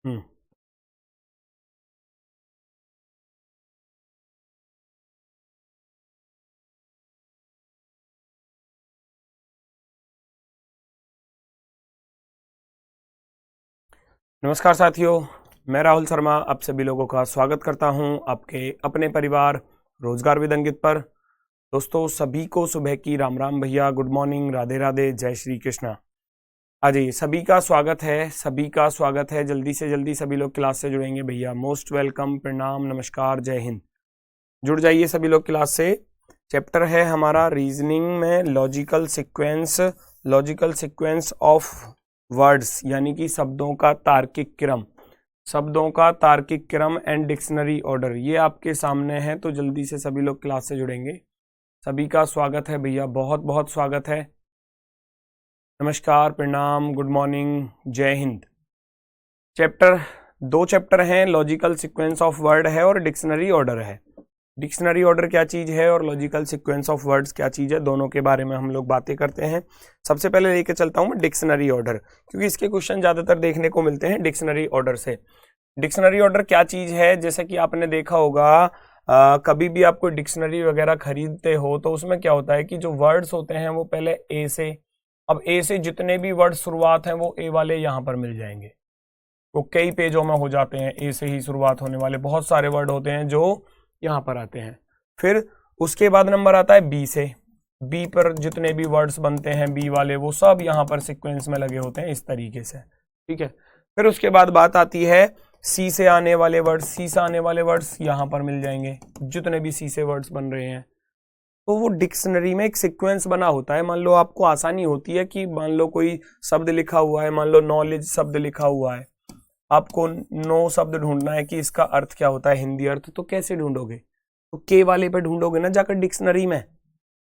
हम्म। नमस्कार साथियों, मैं राहुल शर्मा आप सभी लोगों का स्वागत करता हूं आपके अपने परिवार रोजगार विद अंकित पर। दोस्तों, सभी को सुबह की राम राम भैया, गुड मॉर्निंग, राधे राधे, जय श्री कृष्णा। आ जाइए, सभी का स्वागत है, सभी का स्वागत है। जल्दी से जल्दी सभी लोग क्लास से जुड़ेंगे भैया। मोस्ट वेलकम, प्रणाम, नमस्कार, जय हिंद। जुड़ जाइए सभी लोग क्लास से। चैप्टर है हमारा रीजनिंग में लॉजिकल सीक्वेंस ऑफ वर्ड्स, यानी कि शब्दों का तार्किक क्रम, शब्दों का तार्किक क्रम एंड डिक्शनरी ऑर्डर। ये आपके सामने है, तो जल्दी से सभी लोग क्लास से जुड़ेंगे। सभी का स्वागत है भैया, बहुत बहुत स्वागत है। नमस्कार, प्रणाम, गुड मॉर्निंग, जय हिंद। दो चैप्टर हैं, लॉजिकल सीक्वेंस ऑफ वर्ड है और डिक्शनरी ऑर्डर है। डिक्शनरी ऑर्डर क्या चीज है और लॉजिकल सीक्वेंस ऑफ वर्ड्स क्या चीज है, दोनों के बारे में हम लोग बातें करते हैं। सबसे पहले लेके चलता हूं मैं डिक्शनरी ऑर्डर, क्योंकि इसके क्वेश्चन ज्यादातर देखने को मिलते हैं डिक्शनरी ऑर्डर से। डिक्शनरी ऑर्डर क्या चीज है, जैसे कि आपने देखा होगा कभी भी आपको डिक्शनरी वगैरह खरीदते हो तो उसमें क्या होता है कि जो वर्ड्स होते हैं वो पहले ए से, अब ए से जितने भी वर्ड शुरुआत हैं वो ए वाले यहाँ पर मिल जाएंगे। वो कई पेजों में हो जाते हैं, ए से ही शुरुआत होने वाले बहुत सारे वर्ड होते हैं जो यहाँ पर आते हैं। फिर उसके बाद नंबर आता है बी से, बी पर जितने भी वर्ड्स बनते हैं बी वाले वो सब यहाँ पर सीक्वेंस में लगे होते हैं इस तरीके से, ठीक है। फिर उसके बाद बात आती है सी से आने वाले वर्ड्स, सी से आने वाले वर्ड्स यहाँ पर मिल जाएंगे, जितने भी सी से वर्ड्स बन रहे हैं। तो वो डिक्शनरी में एक सीक्वेंस बना होता है। मान लो आपको आसानी होती है कि मान लो कोई शब्द लिखा हुआ है, मान लो नॉलेज शब्द लिखा हुआ है, आपको नो शब्द ढूंढना है कि इसका अर्थ क्या होता है, हिंदी अर्थ, तो कैसे ढूंढोगे? तो के वाले पे ढूंढोगे ना जाकर डिक्शनरी में,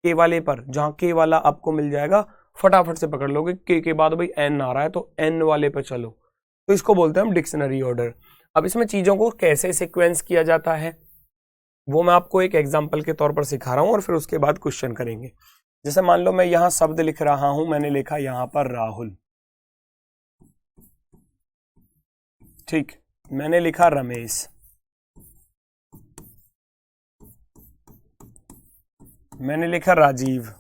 के वाले पर, जहां के वाला आपको मिल जाएगा फटाफट से पकड़ लोगे। के बाद भाई एन आ रहा है तो एन वाले पे चलो, तो इसको बोलते हैं हम डिक्शनरी ऑर्डर। अब इसमें चीजों को कैसे सीक्वेंस किया जाता है वो मैं आपको एक एग्जाम्पल के तौर पर सिखा रहा हूं और फिर उसके बाद क्वेश्चन करेंगे। जैसे मान लो मैं यहां शब्द लिख रहा हूं, मैंने लिखा यहां पर राहुल, ठीक। मैंने लिखा रमेश, मैंने लिखा राजीव,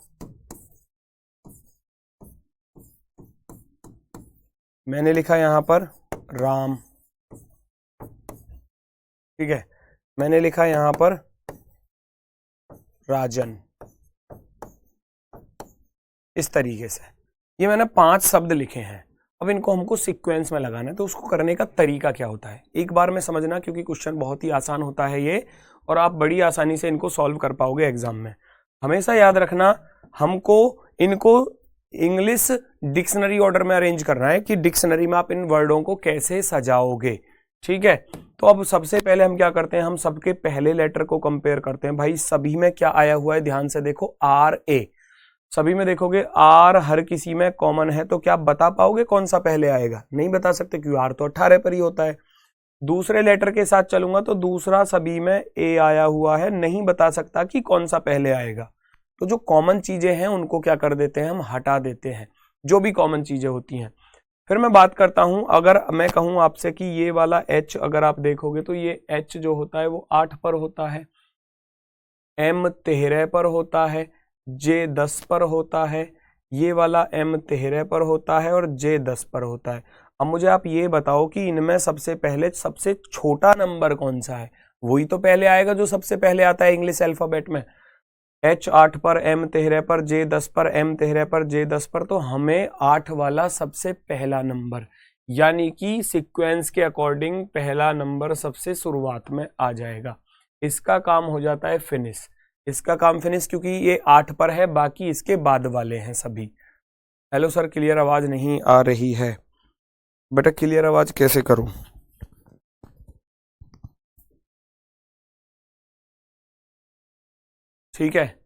मैंने लिखा यहां पर राम, ठीक है। मैंने लिखा यहां पर राजन, इस तरीके से। ये मैंने 5 शब्द लिखे हैं। अब इनको हमको सीक्वेंस में लगाना है, तो उसको करने का तरीका क्या होता है एक बार में समझना, क्योंकि क्वेश्चन बहुत ही आसान होता है ये, और आप बड़ी आसानी से इनको सॉल्व कर पाओगे एग्जाम में। हमेशा याद रखना, हमको इनको इंग्लिश डिक्शनरी ऑर्डर में अरेंज करना है कि डिक्शनरी में आप इन वर्डों को कैसे सजाओगे, ठीक है। तो अब सबसे पहले हम क्या करते हैं, हम सबके पहले लेटर को कंपेयर करते हैं। भाई सभी में क्या आया हुआ है, ध्यान से देखो, आर ए, सभी में देखोगे आर हर किसी में कॉमन है, तो क्या आप बता पाओगे कौन सा पहले आएगा? नहीं बता सकते, क्योंकि आर तो 18 पर ही होता है। दूसरे लेटर के साथ चलूंगा तो दूसरा सभी में ए आया हुआ है, नहीं बता सकता कि कौन सा पहले आएगा। तो जो कॉमन चीजें हैं उनको क्या कर देते हैं, हम हटा देते हैं, जो भी कॉमन चीजें होती हैं। फिर मैं बात करता हूं, अगर मैं कहूं आपसे कि ये वाला एच, अगर आप देखोगे तो ये एच जो होता है वो 8 पर होता है, एम 13 पर होता है, जे 10 पर होता है, ये वाला एम 13 पर होता है और जे 10 पर होता है। अब मुझे आप ये बताओ कि इनमें सबसे पहले सबसे छोटा नंबर कौन सा है? वही तो पहले आएगा जो सबसे पहले आता है इंग्लिश अल्फाबेट में। एच 8 पर, एम 13 पर, जे 10 पर, एम 13 पर, जे 10 पर, तो हमें 8 वाला सबसे पहला नंबर, यानी कि सीक्वेंस के अकॉर्डिंग पहला नंबर सबसे शुरुआत में आ जाएगा। इसका काम हो जाता है फिनिश, इसका काम फिनिश, क्योंकि ये 8 पर है, बाकी इसके बाद वाले हैं सभी। हेलो सर, क्लियर आवाज नहीं आ रही है बेटा, क्लियर आवाज कैसे करूं? ठीक है,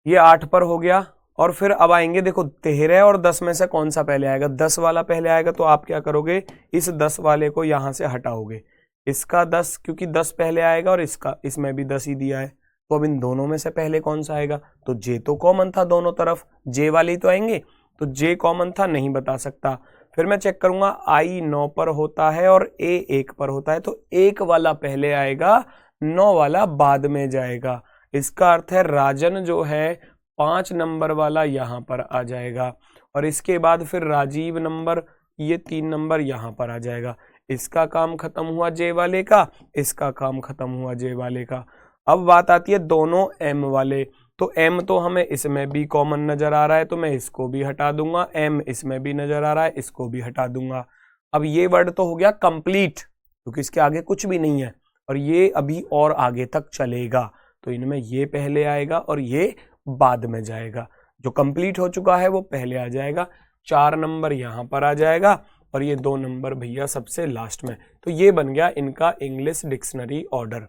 ये 8 पर हो गया। और फिर अब आएंगे, देखो 13 और 10 में से कौन सा पहले आएगा? 10 वाला पहले आएगा, तो आप क्या करोगे, इस 10 वाले को यहां से हटाओगे, इसका 10, क्योंकि 10 पहले आएगा और इसका, इसमें भी 10 ही दिया है। तो अब इन दोनों में से पहले कौन सा आएगा? तो जे तो कॉमन था दोनों तरफ, जे वाले ही तो आएंगे। तो जे कॉमन था, नहीं बता सकता। फिर मैं चेक करूंगा आई 9 पर होता है और ए 1 पर होता है, तो 1 वाला पहले आएगा, 9 वाला बाद में जाएगा। इसका अर्थ है राजन जो है 5 नंबर वाला यहां पर आ जाएगा, और इसके बाद फिर राजीव नंबर, ये 3 नंबर यहां पर आ जाएगा। इसका काम खत्म हुआ जे वाले का, इसका काम खत्म हुआ जे वाले का। अब बात आती है दोनों एम वाले, तो एम तो हमें इसमें भी कॉमन नजर आ रहा है, तो मैं इसको भी हटा दूंगा। एम इसमें भी नजर आ रहा है, इसको भी हटा दूंगा। अब ये वर्ड तो हो गया कंप्लीट, क्योंकि इसके आगे कुछ भी नहीं है, और ये अभी और आगे तक चलेगा, तो इनमें ये पहले आएगा और ये बाद में जाएगा। जो कंप्लीट हो चुका है वो पहले आ जाएगा, 4 नंबर यहां पर आ जाएगा, और ये 2 नंबर भैया सबसे लास्ट में। तो ये बन गया इनका इंग्लिश डिक्शनरी ऑर्डर।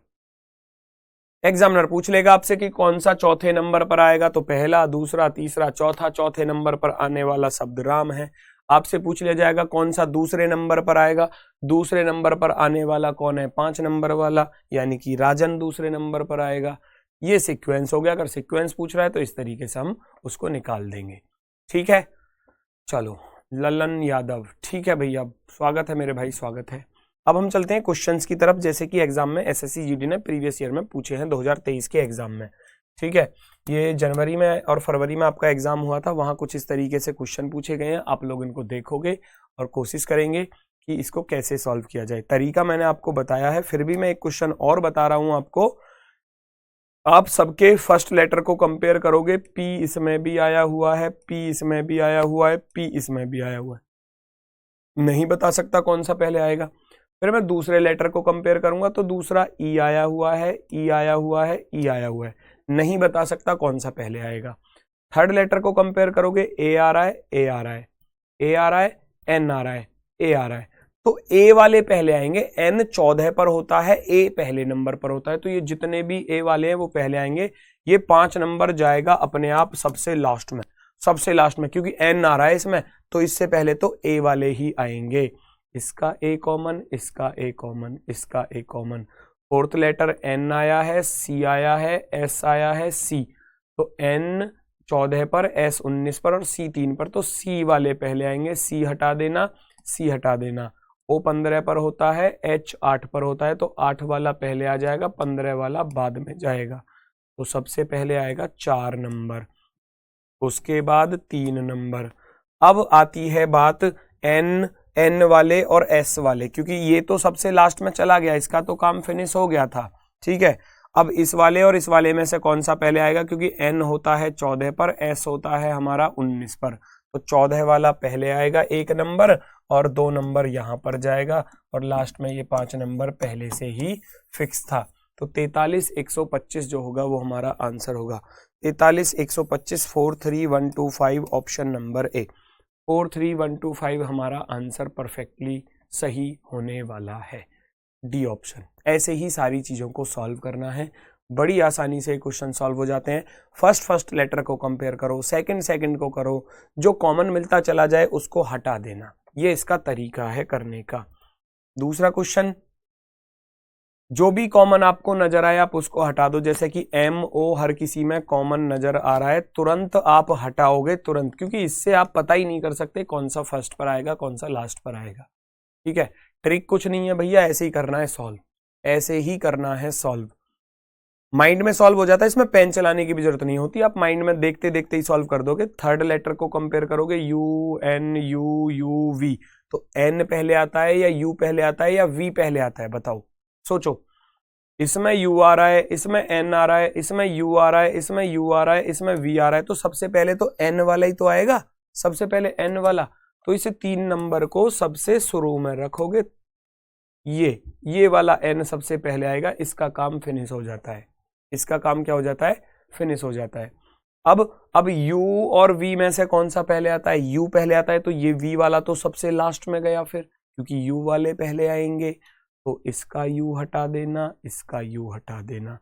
एग्जामिनर पूछ लेगा आपसे कि कौन सा चौथे नंबर पर आएगा, तो पहला, दूसरा, तीसरा, चौथा। चौथे नंबर पर आने वाला शब्द राम है। आपसे पूछ लिया जाएगा कौन सा दूसरे नंबर पर आएगा, दूसरे नंबर पर आने वाला कौन है, 5 नंबर वाला, यानी कि राजन दूसरे नंबर पर आएगा। ये सीक्वेंस हो गया। अगर सीक्वेंस पूछ रहा है तो इस तरीके से हम उसको निकाल देंगे। ठीक है, चलो ललन यादव, ठीक है भैया, स्वागत है मेरे भाई, स्वागत है। अब हम चलते हैं क्वेश्चंस की तरफ, जैसे कि एग्जाम में एसएससी जीडी ने प्रीवियस ईयर में पूछे हैं 2023 के एग्जाम में। ठीक है, ये जनवरी में और फरवरी में आपका एग्जाम हुआ था, वहां कुछ इस तरीके से क्वेश्चन पूछे गए हैं। आप लोग इनको देखोगे और कोशिश करेंगे कि इसको कैसे सॉल्व किया जाए। तरीका मैंने आपको बताया है, फिर भी मैं एक क्वेश्चन और बता रहा हूं आपको। आप सबके फर्स्ट लेटर को कंपेयर करोगे, पी इसमें भी आया हुआ है, पी इसमें भी आया हुआ है, पी इसमें भी आया हुआ है, नहीं बता सकता कौन सा पहले आएगा। फिर मैं दूसरे लेटर को कंपेयर करूंगा तो दूसरा ई आया हुआ है, ई आया हुआ है, ई आया हुआ है, नहीं बता सकता कौन सा पहले आएगा। थर्ड लेटर को कंपेयर करोगे, ए आ रहा है, ए आ रहा है, ए आ रहा है, एन आ रहा है, ए आ रहा है, तो ए वाले पहले आएंगे। एन 14 पर होता है, ए पहले नंबर पर होता है, तो ये जितने भी ए वाले हैं वो पहले आएंगे। ये 5 नंबर जाएगा अपने आप सबसे लास्ट में, सबसे लास्ट में, क्योंकि एन आ रहा है इसमें, तो इससे पहले तो ए वाले ही आएंगे। इसका ए कॉमन, इसका ए कॉमन, इसका ए कॉमन। फोर्थ लेटर एन आया है, सी आया है, एस आया है, सी, तो एन 14 पर, एस 19 पर और सी 3 पर, तो सी वाले पहले आएंगे। सी हटा देना, सी हटा देना। ओ 15 पर होता है, एच 8 पर होता है, तो 8 वाला पहले आ जाएगा, 15 वाला बाद में जाएगा। तो सबसे पहले आएगा 4 नंबर, उसके बाद 3 नंबर। अब आती है बात एन, एन वाले और एस वाले, क्योंकि ये तो सबसे लास्ट में चला गया, इसका तो काम फिनिश हो गया था। ठीक है, अब इस वाले और इस वाले में से कौन सा पहले आएगा, क्योंकि एन होता है 14 पर, एस होता है हमारा 19 पर, तो 14 वाला पहले आएगा 1 नंबर, और 2 नंबर यहां पर जाएगा, और लास्ट में ये 5 नंबर पहले से ही फिक्स था। तो 43 125 जो होगा वो हमारा आंसर होगा। 43 125 43125 ऑप्शन नंबर ए, 43125 हमारा आंसर परफेक्टली सही होने वाला है, डी ऑप्शन। ऐसे ही सारी चीजों को सॉल्व करना है, बड़ी आसानी से क्वेश्चन सॉल्व हो जाते हैं। फर्स्ट लेटर को कंपेयर करो, सेकंड को करो, जो कॉमन मिलता चला जाए उसको हटा देना, ये इसका तरीका है करने का। दूसरा क्वेश्चन, जो भी कॉमन आपको नजर आए आप उसको हटा दो, जैसे कि एम ओ हर किसी में कॉमन नजर आ रहा है, तुरंत आप हटाओगे तुरंत, क्योंकि इससे आप पता ही नहीं कर सकते कौन सा फर्स्ट पर आएगा कौन सा लास्ट पर आएगा। ठीक है, ट्रिक कुछ नहीं है भैया, ऐसे ही करना है सॉल्व, ऐसे ही करना है सॉल्व। माइंड में सॉल्व हो जाता है, इसमें पेन चलाने की भी जरूरत नहीं होती, आप माइंड में देखते देखते ही सॉल्व कर दोगे। थर्ड लेटर को कंपेयर करोगे, U N U U V, तो एन पहले आता है या यू पहले आता है या वी पहले आता है, बताओ, सोचो। इसमें यू आ रहा है, इसमें एन आ रहा है, इसमें यू आ रहा है, इसमें यू आ रहा है, इसमें वी आ रहा है, तो सबसे पहले तो एन वाला ही तो आएगा, सबसे पहले एन वाला, तो इसे 3 नंबर को सबसे शुरू में रखोगे, ये वाला एन सबसे पहले आएगा, इसका काम फिनिश हो जाता है, इसका काम क्या हो जाता है, फिनिश हो जाता है। अब u और v में से कौन सा पहले आता है, u पहले आता है, तो ये v वाला तो सबसे लास्ट में गया फिर, क्योंकि u वाले पहले आएंगे, तो इसका u हटा देना, इसका u हटा देना।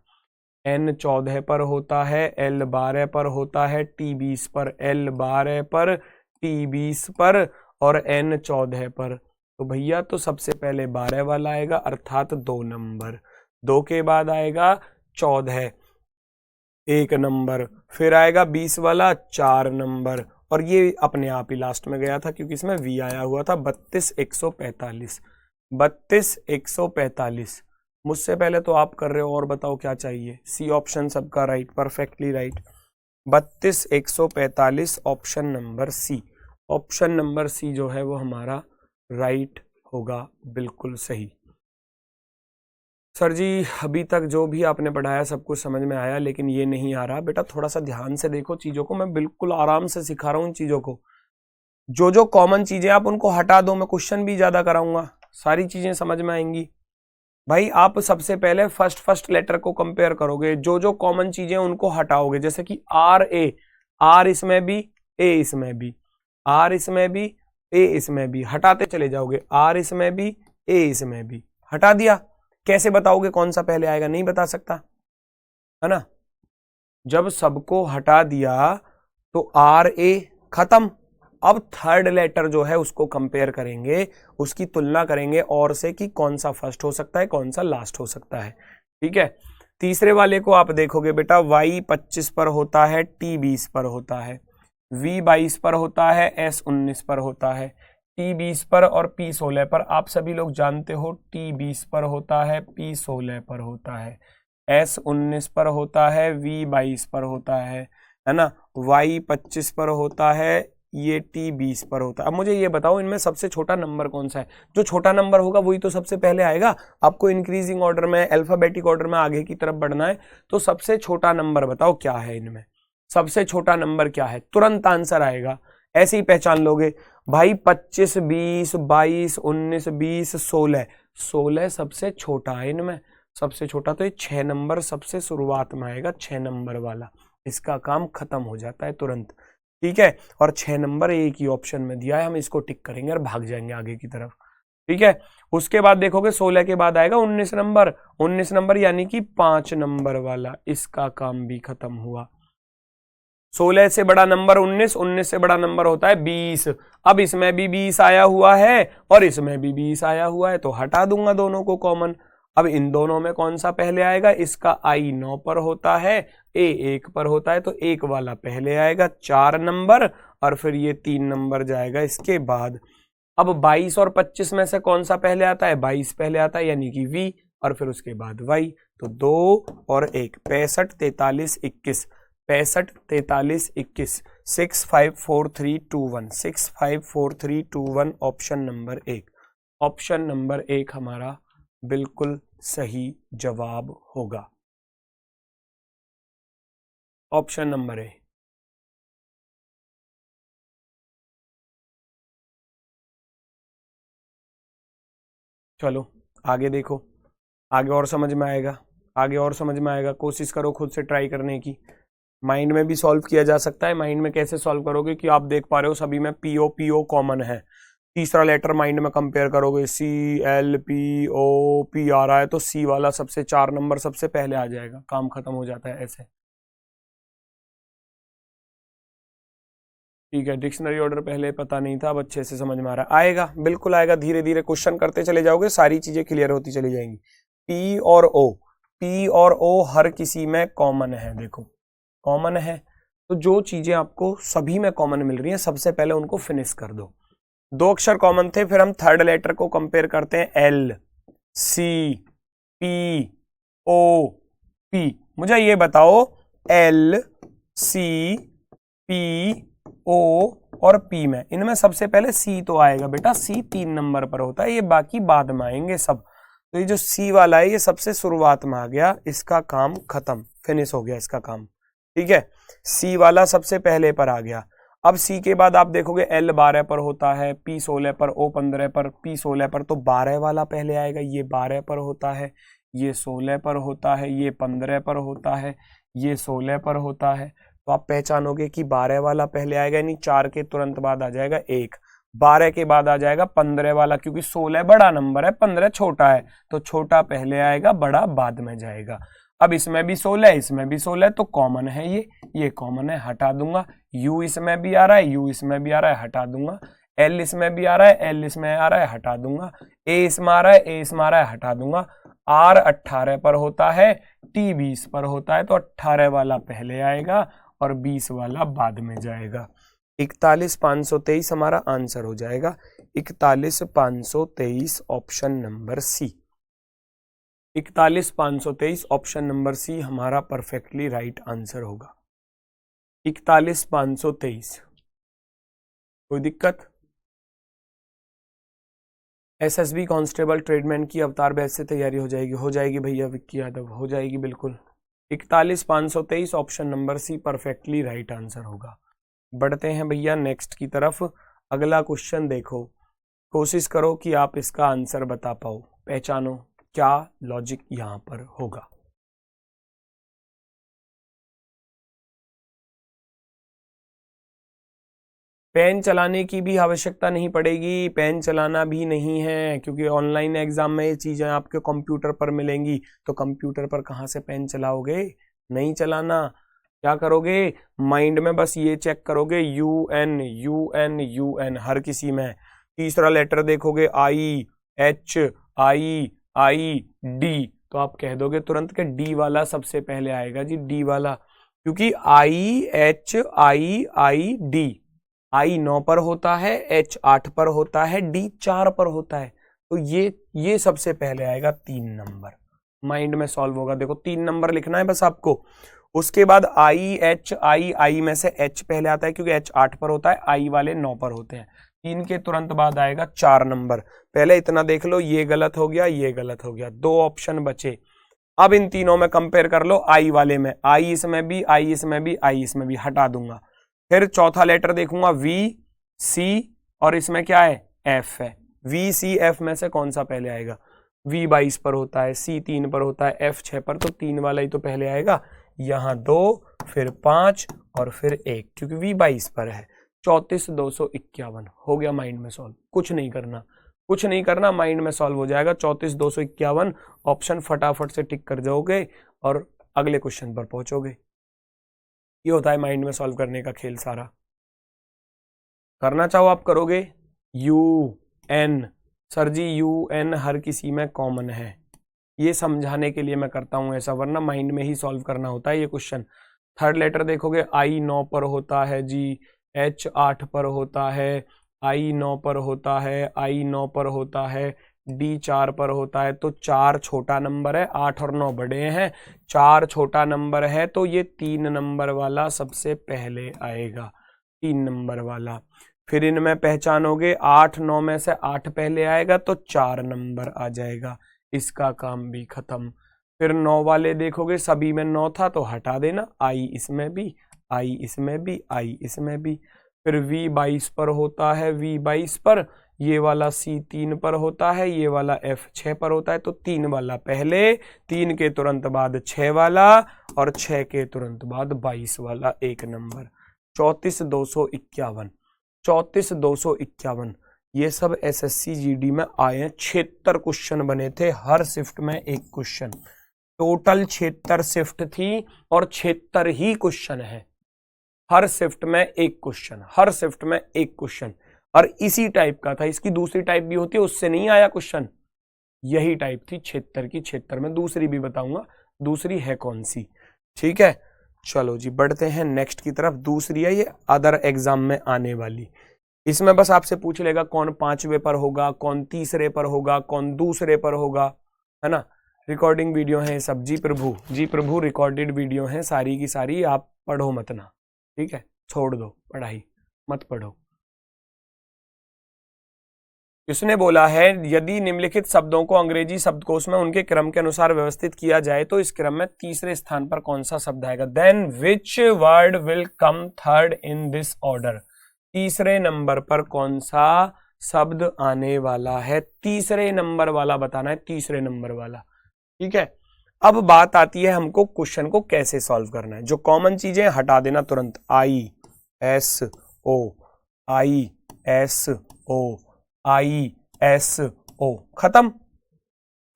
n 14 पर होता है, l 12 पर होता है, t 20 पर, l 12 पर, t 20 पर और n 14 पर, तो भैया तो सबसे पहले 12 वाला आएगा, अर्थात 2 नंबर, 2 के बाद आएगा 14 1 नंबर, फिर आएगा 20 वाला 4 नंबर, और ये अपने आप ही लास्ट में गया था क्योंकि इसमें v आया हुआ था 32,145। 32,145 मुझसे पहले तो आप कर रहे हो, और बताओ क्या चाहिए। सी ऑप्शन सबका right, perfectly right. 32,145 option number C. Option number C जो है वो हमारा राइट होगा, बिल्कुल सही। सर जी अभी तक जो भी आपने पढ़ाया सब कुछ समझ में आया, लेकिन ये नहीं आ रहा। बेटा थोड़ा सा ध्यान से देखो चीजों को, मैं बिल्कुल आराम से सिखा रहा हूँ इन चीजों को। जो जो कॉमन चीजें आप उनको हटा दो, मैं क्वेश्चन भी ज्यादा कराऊंगा, सारी चीजें समझ में आएंगी। भाई आप सबसे पहले फर्स्ट लेटर को कंपेयर करोगे, जो जो कॉमन चीजें उनको हटाओगे, जैसे कि आर ए, आर इसमें भी, ए इसमें भी, आर इसमें भी, ए इसमें भी, हटाते चले जाओगे, आर इसमें भी, ए इसमें भी, हटा दिया। कैसे बताओगे कौन सा पहले आएगा, नहीं बता सकता है ना। जब सबको हटा दिया तो आर ए खत्म। अब थर्ड लेटर जो है उसको कंपेयर करेंगे, उसकी तुलना करेंगे और से कि कौन सा फर्स्ट हो सकता है, कौन सा लास्ट हो सकता है। ठीक है, तीसरे वाले को आप देखोगे बेटा, y 25 पर होता है, t 20 पर होता है, v 22 पर होता है, s 19 पर होता है, t 20 पर और p 16 पर। आप सभी लोग जानते हो t 20 पर होता है, p 16 पर होता है, s 19 पर होता है, v 22 पर होता है ना, y 25 पर होता है, ये t 20 पर होता है। अब मुझे ये बताओ इनमें सबसे छोटा नंबर कौन सा है। जो छोटा नंबर होगा वही तो सबसे पहले आएगा। आपको इंक्रीजिंग ऑर्डर में, अल्फाबेटिक ऑर्डर में आगे की तरफ बढ़ना है, तो सबसे छोटा नंबर बताओ क्या है इनमें, सबसे छोटा नंबर क्या है, तुरंत आंसर आएगा, ऐसे ही पहचान लोगे। भाई 25, 20, 22, 19, 20, 16, 16 सबसे छोटा है इनमें, सबसे छोटा। तो ये 6 नंबर सबसे शुरुआत में आएगा, 6 नंबर वाला, इसका काम खत्म हो जाता है तुरंत। ठीक है, और 6 नंबर एक ही ऑप्शन में दिया है, हम इसको टिक करेंगे और भाग जाएंगे आगे की तरफ। ठीक है, उसके बाद देखोगे 16 के बाद आएगा 19 नंबर, 19 नंबर यानी कि 5 नंबर वाला, इसका काम भी खत्म हुआ। 16 से बड़ा नंबर 19, 19 से बड़ा नंबर होता है 20। अब इसमें भी 20 आया हुआ है और इसमें भी 20 आया हुआ है, तो हटा दूंगा दोनों को कॉमन। अब इन दोनों में कौन सा पहले आएगा, इसका आई 9 पर होता है, ए 1 पर होता है, तो 1 वाला पहले आएगा, 4 नंबर, और फिर ये 3 नंबर जाएगा इसके बाद। अब 22 और 25 में से कौन सा पहले आता है, 22 पहले आता है यानी कि वी, और फिर उसके बाद वाई, तो 2 और 1, 65, 43, 21, 65, 43, 21, 6, 5, 4, 3, 2, 1, 6, 5, 4, 3, 2, 1, ऑप्शन नंबर 1। ऑप्शन नंबर 1 हमारा बिल्कुल सही जवाब होगा, ऑप्शन नंबर ए। चलो आगे देखो, आगे और समझ में आएगा, आगे और समझ में आएगा। कोशिश करो खुद से ट्राई करने की, माइंड में भी सॉल्व किया जा सकता है। माइंड में कैसे सॉल्व करोगे कि आप देख पा रहे हो सभी में पीओ पीओ कॉमन है, तीसरा लेटर माइंड में कंपेयर करोगे, C L P O P आ रहा है, तो सी वाला सबसे 4 नंबर सबसे पहले आ जाएगा, काम खत्म हो जाता है ऐसे। ठीक है, डिक्शनरी ऑर्डर पहले पता नहीं था, अब अच्छे से समझ में आ रहा है, आएगा, बिल्कुल आएगा। धीरे धीरे क्वेश्चन करते चले जाओगे, सारी चीजें क्लियर होती चली जाएंगी। पी और ओ, पी और ओ हर किसी में कॉमन है, देखो कॉमन है, तो जो चीजें आपको सभी में कॉमन मिल रही हैं सबसे पहले उनको फिनिश कर दो। 2 अक्षर कॉमन थे, फिर हम थर्ड लेटर को कंपेयर करते हैं, L C P O P. मुझे ये बताओ एल सी पी ओ और पी में, इनमें सबसे पहले सी तो आएगा बेटा, सी 3 नंबर पर होता है, ये बाकी बाद में आएंगे सब। तो ये जो सी वाला है ये सबसे शुरुआत में आ गया, इसका काम खत्म, फिनिश हो गया इसका काम। ठीक है, सी वाला सबसे पहले पर आ गया। अब सी के बाद आप देखोगे एल 12 पर होता है, पी 16 पर, ओ 15 पर, पी 16 पर, तो 12 वाला पहले आएगा, ये 12 पर होता है, ये 16 पर होता है, ये 15 पर होता है, ये 16 पर होता है। तो आप पहचानोगे कि 12 वाला पहले आएगा, यानी 4 के तुरंत बाद आ जाएगा 1, 12 के बाद आ जाएगा 15 वाला, क्योंकि 16 बड़ा नंबर है, 15 छोटा है, तो छोटा पहले आएगा, बड़ा बाद में जाएगा। अब इसमें भी 16, इसमें भी 16, तो कॉमन है ये कॉमन है, हटा दूंगा। यू इसमें भी आ रहा है, यू इसमें भी आ रहा है, हटा दूंगा। एल इसमें भी आ रहा है, एल इसमें आ रहा है, हटा दूंगा। ए इसमें आ रहा है, ए इसमें आ रहा है, हटा दूंगा। आर 18 पर होता है, टी 20 पर होता है, तो 18 वाला पहले आएगा और 20 वाला बाद में जाएगा। 41,523 हमारा आंसर हो जाएगा। 41,523 option number C. 41,523 option number C हमारा परफेक्टली राइट आंसर होगा। 41,523। कोई दिक्कत? एसएसबी कांस्टेबल ट्रेडमैन की अवतार बैच से तैयारी हो जाएगी भैया विक्की यादव, हो जाएगी बिल्कुल। 41,523 option number C perfectly right answer होगा। बढ़ते हैं भैया नेक्स्ट की तरफ। अगला क्वेश्चन देखो, कोशिश करो कि आप इसका आंसर बता पाओ, पहचानो क्या लॉजिक यहां पर होगा। पेन चलाने की भी आवश्यकता नहीं पड़ेगी, पेन चलाना भी नहीं है, क्योंकि ऑनलाइन एग्जाम में ये चीजें आपके कंप्यूटर पर मिलेंगी। तो कंप्यूटर पर कहां से पेन चलाओगे? नहीं चलाना। क्या करोगे? माइंड में बस ये चेक करोगे, UN UN UN हर किसी में। तीसरा लेटर देखोगे IHIID, तो आप कह दोगे तुरंत के डी वाला सबसे पहले आएगा जी, डी वाला, क्योंकि IHIID, I 9 पर होता है, H 8 पर होता है, D 4 पर होता है। तो ये सबसे पहले आएगा 3 नंबर। माइंड में सॉल्व होगा। देखो 3 नंबर लिखना है बस आपको। उसके बाद I में से H पहले आता है, क्योंकि H 8 पर होता है, I वाले 9 पर होते हैं। 3 के तुरंत बाद आएगा 4 नंबर। पहले इतना देख लो, ये गलत हो गया, ये गलत हो गया, 2 ऑप्शन बचे। अब इन तीनों में कंपेयर कर लो, I वाले में, I इसमें भी, I इसमें भी, I इसमें भी, हटा दूंगा। फिर चौथा लेटर देखूंगा VC, और इसमें क्या है? F है। VCF में से कौन सा पहले आएगा? V 22 पर होता है, C 3 पर होता है, F 6 पर, तो 3 वाला ही तो पहले आएगा। यहां 2, फिर 5 और फिर 1, क्योंकि V 22 पर है। 34,251 हो गया माइंड में सॉल्व। कुछ नहीं करना, कुछ नहीं करना, माइंड में सॉल्व हो जाएगा। 34,251 ऑप्शन फटाफट से टिक कर जाओगे और अगले क्वेश्चन पर पहुंचोगे। ये होता है माइंड में सॉल्व करने का खेल सारा। करना चाहो आप करोगे। UN, सर जी UN हर किसी में कॉमन है, ये समझाने के लिए मैं करता हूं ऐसा, वरना माइंड में ही सॉल्व करना होता है ये क्वेश्चन। थर्ड लेटर देखोगे, I 9 पर होता है जी, H 8 पर होता है, I 9 पर होता है, I 9 पर होता है, D 4 पर होता है। तो 4 छोटा नंबर है, 8 और 9 बड़े हैं, 4 छोटा नंबर है, तो ये 3 नंबर वाला सबसे पहले आएगा, 3 नंबर वाला। फिर इनमें पहचानोगे, 8 9 में से 8 पहले आएगा, तो 4 नंबर आ जाएगा, इसका काम भी खत्म। फिर 9 वाले देखोगे, सभी में 9 था तो हटा देना, I इसमें भी, I इसमें भी, I इसमें भी। फिर V 22 पर होता है, V 22 पर, ये वाला C 3 पर होता है, ये वाला F 6 पर होता है, तो 3 वाला पहले, 3 के तुरंत बाद 6 वाला, और 6 के तुरंत बाद 22 वाला 1 नंबर। 34,251, 34,251, ये सब SSC GD में आए हैं। 76 क्वेश्चन बने थे, हर शिफ्ट में एक क्वेश्चन। टोटल 76 शिफ्ट थी और 76 ही क्वेश्चन है। हर शिफ्ट में एक क्वेश्चन, हर शिफ्ट में एक क्वेश्चन, और इसी टाइप का था। इसकी दूसरी टाइप भी होती है, उससे नहीं आया क्वेश्चन, यही टाइप थी 76 की। 76 में दूसरी भी बताऊंगा, दूसरी है कौन सी, ठीक है। चलो जी बढ़ते हैं नेक्स्ट की तरफ। दूसरी है ये अदर एग्जाम में आने वाली, इसमें बस आपसे पूछ लेगा कौन 5वें पर होगा, कौन तीसरे पर होगा, कौन दूसरे पर होगा, है ना। रिकॉर्डिंग वीडियो है सब, जी प्रभु रिकॉर्डेड वीडियो है सारी की सारी, आप पढ़ो मत ना, ठीक है, छोड़ दो पढ़ाई, मत पढ़ो। इसने बोला है, यदि निम्नलिखित शब्दों को अंग्रेजी शब्दकोश में उनके क्रम के अनुसार व्यवस्थित किया जाए तो इस क्रम में तीसरे स्थान पर कौन सा शब्द आएगा। Then which word will come third in this order, तीसरे नंबर पर कौन सा शब्द आने वाला है, तीसरे नंबर वाला बताना है, तीसरे नंबर वाला, ठीक है। अब बात आती है हमको क्वेश्चन को कैसे सॉल्व करना है। जो कॉमन चीजें हटा देना तुरंत, ISO खत्म।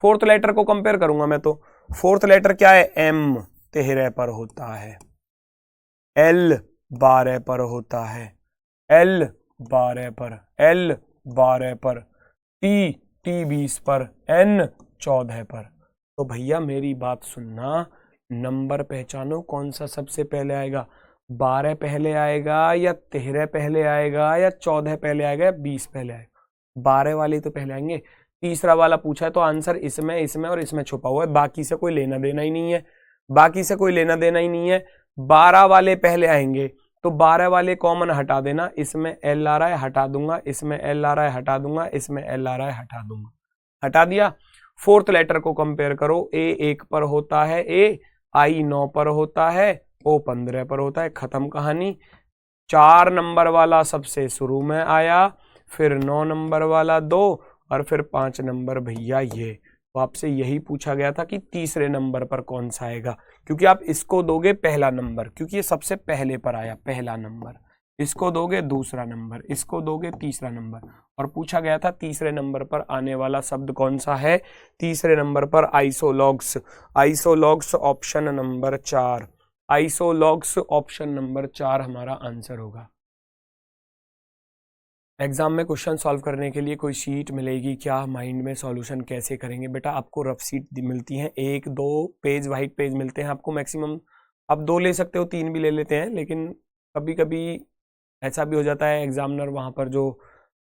फोर्थ लेटर को कंपेयर करूंगा मैं, तो फोर्थ लेटर क्या है, M 13 पर होता है, L 12 पर होता है, L 12 पर, L 12 पर, T 20 पर, N 14 पर। तो भैया मेरी बात सुनना, नंबर पहचानो कौन सा सबसे पहले आएगा। 12 पहले आएगा या 13 पहले आएगा या 14 पहले आएगा या 20 पहले आएगा? 12 वाले तो पहले आएंगे। तीसरा वाला पूछा है तो आंसर इसमें, इसमें और इसमें छुपा हुआ है, बाकी से कोई लेना देना ही नहीं है, बाकी से कोई लेना देना ही नहीं है। 12 वाले पहले आएंगे तो 12 वाले कॉमन हटा देना, इसमें एल आ रहा है हटा दूंगा, इसमें एल आ रहा है हटा दूंगा, इसमें एल आ रहा है हटा दूंगा, हटा दिया। फोर्थ लेटर को कंपेयर करो, ए 1 पर होता है, ए आई 9 पर होता है, ओ 15 पर होता है, खत्म कहानी। 4 नंबर वाला सबसे शुरू में आया, फिर 9 नंबर वाला 2 और फिर 5 नंबर भैया ये। तो आपसे यही पूछा गया था कि तीसरे नंबर पर कौन सा आएगा, क्योंकि आप इसको दोगे पहला नंबर, क्योंकि ये सबसे पहले पर आया पहला नंबर, इसको दोगे दूसरा नंबर, इसको दोगे तीसरा नंबर, और पूछा गया था तीसरे नंबर पर आने वाला शब्द कौन सा है। तीसरे नंबर पर आइसोलॉग्स, आइसोलॉग्स ऑप्शन नंबर 4, आइसोलॉग्स ऑप्शन नंबर 4 हमारा आंसर होगा। एग्जाम में क्वेश्चन सॉल्व करने के लिए कोई शीट मिलेगी क्या, माइंड में सॉल्यूशन कैसे करेंगे? बेटा आपको रफ शीट मिलती हैं, 1-2 पेज वाइट पेज मिलते हैं आपको मैक्सिमम, आप 2 ले सकते हो, 3 भी ले लेते हैं, लेकिन कभी कभी ऐसा भी हो जाता है एग्जामिनर वहाँ पर जो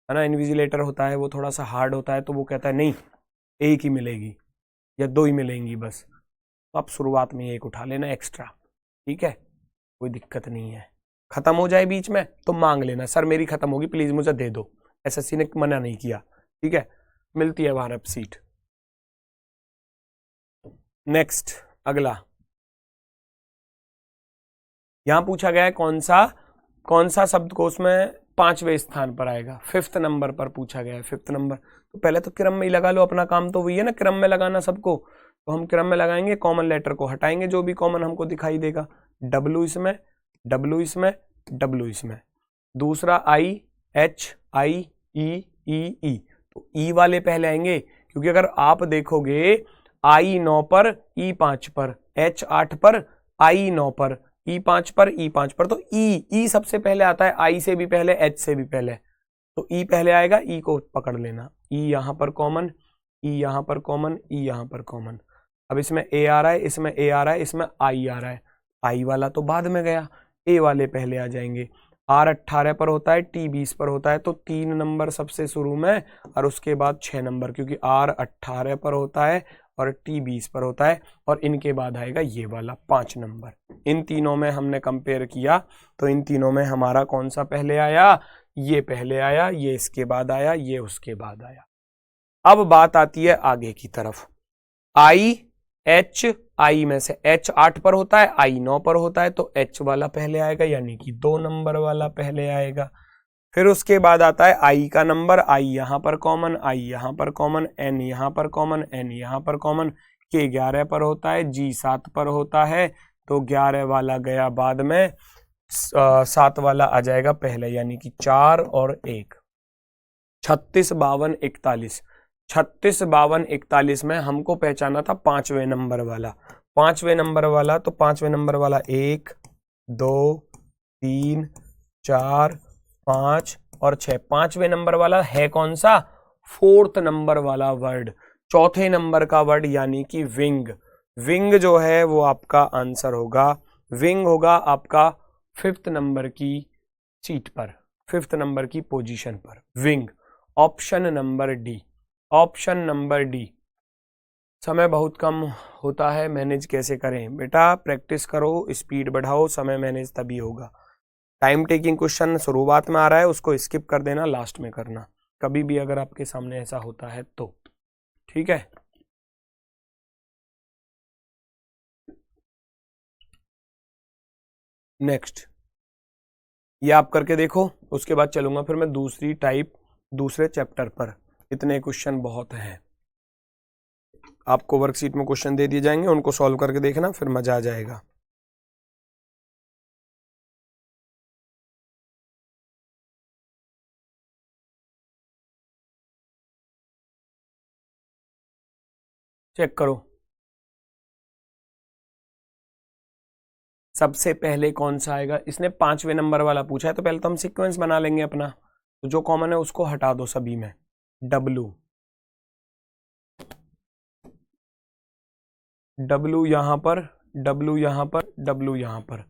है ना इन्विजिलेटर होता है वो थोड़ा सा हार्ड होता है, तो वो कहता है नहीं 1 ही मिलेगी या 2 ही मिलेंगी बस, तो आप शुरुआत में 1 उठा लेना एक्स्ट्रा, ठीक है, कोई दिक्कत नहीं है। खत्म हो जाए बीच में तो मांग लेना, सर मेरी खत्म होगी प्लीज मुझे दे दो, एसएससी ने मना नहीं किया, ठीक है, मिलती है वहां अब सीट। नेक्स्ट अगला, यहां पूछा गया है कौन सा शब्दकोश में 5वें स्थान पर आएगा, 5th नंबर पर पूछा गया है, 5th नंबर। तो पहले तो क्रम में ही लगा लो, अपना काम तो वही है ना क्रम में लगाना सबको, तो हम क्रम में लगाएंगे, कॉमन लेटर को हटाएंगे, जो भी कॉमन हमको दिखाई देगा, डब्ल्यू इसमें, डब्ल्यू इसमें, डब्ल्यू इसमें, दूसरा आई, एच, आई, ई, ई, तो ई वाले पहले आएंगे, क्योंकि अगर आप देखोगे आई 9 पर, ई 5 पर, एच 8 पर, आई 9 पर, ई 5 पर, ई 5 पर, तो ई सबसे पहले आता है, आई से भी पहले, एच से भी पहले, तो ई पहले आएगा, ई को पकड़ लेना, ई यहां पर कॉमन, ई यहां पर कॉमन, ई यहां पर कॉमन। अब इसमें ए आ रहा है, इसमें ए आ रहा है, इसमें आई आ रहा है, आई वाला तो बाद में गया, ए वाले पहले आ जाएंगे। आर 18 पर होता है, टी 20 पर होता है, तो 3 नंबर सबसे शुरू में और उसके बाद 6 नंबर, क्योंकि आर 18 पर होता है और टी 20 पर होता है, और इनके बाद आएगा ये वाला 5 नंबर। इन तीनों में हमने कंपेयर किया तो इन तीनों में हमारा कौन सा पहले आया, ये पहले आया, ये इसके बाद आया, ये उसके बाद आया। अब बात आती है आगे की तरफ, आई, एच, आई में से एच 8 पर होता है, आई 9 पर होता है, तो एच वाला पहले आएगा, यानी कि 2 नंबर वाला पहले आएगा। फिर उसके बाद आता है आई का नंबर, आई यहां पर कॉमन, आई यहां पर कॉमन, एन यहां पर कॉमन, एन यहां पर कॉमन, के 11 पर होता है, जी 7 पर होता है, तो 11 वाला गया बाद में, 7 वाला आ जाएगा पहले, यानी कि 4 और 1, 36, 52, 41, 36, 52, 41 में हमको पहचाना था 5वें नंबर वाला, 5वें नंबर वाला, तो 5वें नंबर वाला 1, 2, 3, 4, 5 और 6, 5वें नंबर वाला है कौन सा, 4th नंबर वाला वर्ड, चौथे नंबर का वर्ड, यानी कि विंग। विंग जो है वो आपका आंसर होगा, विंग होगा आपका 5th नंबर की सीट पर, 5th नंबर की पोजीशन पर, wing, option number D, option number D. समय बहुत कम होता है, मैनेज कैसे करें? बेटा प्रैक्टिस करो, स्पीड बढ़ाओ, समय मैनेज तभी होगा। टाइम टेकिंग क्वेश्चन शुरुआत में आ रहा है, उसको स्किप कर देना, लास्ट में करना, कभी भी अगर आपके सामने ऐसा होता है तो, ठीक है। नेक्स्ट ये आप करके देखो, उसके बाद चलूंगा फिर मैं दूसरी टाइप, दूसरे चैप्टर पर। इतने क्वेश्चन बहुत हैं, आपको वर्कशीट में क्वेश्चन दे दिए जाएंगे, उनको सॉल्व करके देखना, फिर मजा आ जाएगा। चेक करो, सबसे पहले कौन सा आएगा, इसने 5वें नंबर वाला पूछा है, तो पहले तो हम सीक्वेंस बना लेंगे अपना, तो जो कॉमन है उसको हटा दो सभी में, डब्लू, डब्लू यहां पर, डब्लू यहां पर, डब्लू यहां पर,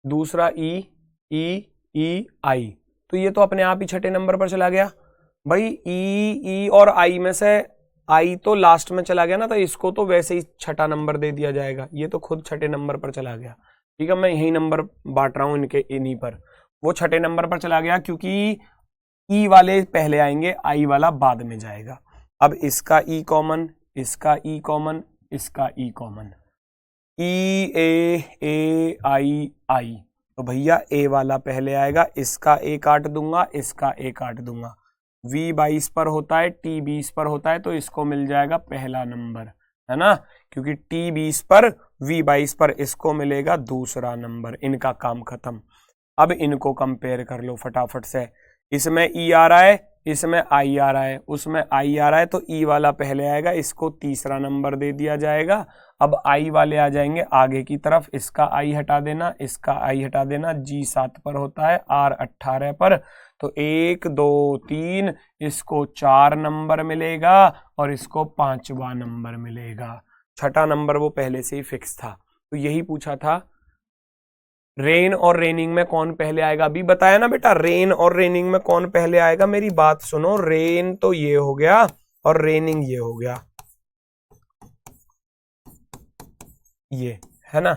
दूसरा ई, ई, ई, आई, तो ये तो अपने आप ही छठे नंबर पर चला गया भाई। ई और आई में से आई तो लास्ट में चला गया ना, तो इसको तो वैसे ही छठा नंबर दे दिया जाएगा, ये तो खुद छठे नंबर पर चला गया। ठीक है, मैं यही नंबर बांट रहा हूं इनके, इन्हीं पर। वो छठे नंबर पर चला गया क्योंकि ई वाले पहले आएंगे, आई वाला बाद में जाएगा। अब इसका ई कॉमन, इसका ई कॉमन, इसका ई कॉमन, ई ए आई आई, तो भैया ए वाला पहले आएगा, इसका ए काट दूंगा, इसका ए काट दूंगा। V 22 पर होता है, T 20 पर होता है, तो इसको मिल जाएगा पहला नंबर, है ना, क्योंकि T 20 पर, V 22 पर इसको मिलेगा दूसरा नंबर। इनका काम खत्म। अब इनको कंपेयर कर लो फटाफट से। इसमें E आ रहा है, इसमें I आ रहा है, उसमें I आ रहा है, तो E वाला पहले आएगा, इसको तीसरा नंबर दे दिया जाएगा। अब I वाले आ जाएंगे आगे की तरफ, इसका I हटा देना, इसका I हटा देना। G 7 पर होता है, R 18 पर, तो 1 2 3, इसको 4 नंबर मिलेगा और इसको 5वां नंबर मिलेगा। छठा नंबर वो पहले से ही फिक्स था। तो यही पूछा था, रेन और रेनिंग में कौन पहले आएगा। अभी बताया ना बेटा, रेन और रेनिंग में कौन पहले आएगा। मेरी बात सुनो, रेन तो ये हो गया और रेनिंग ये हो गया, ये है ना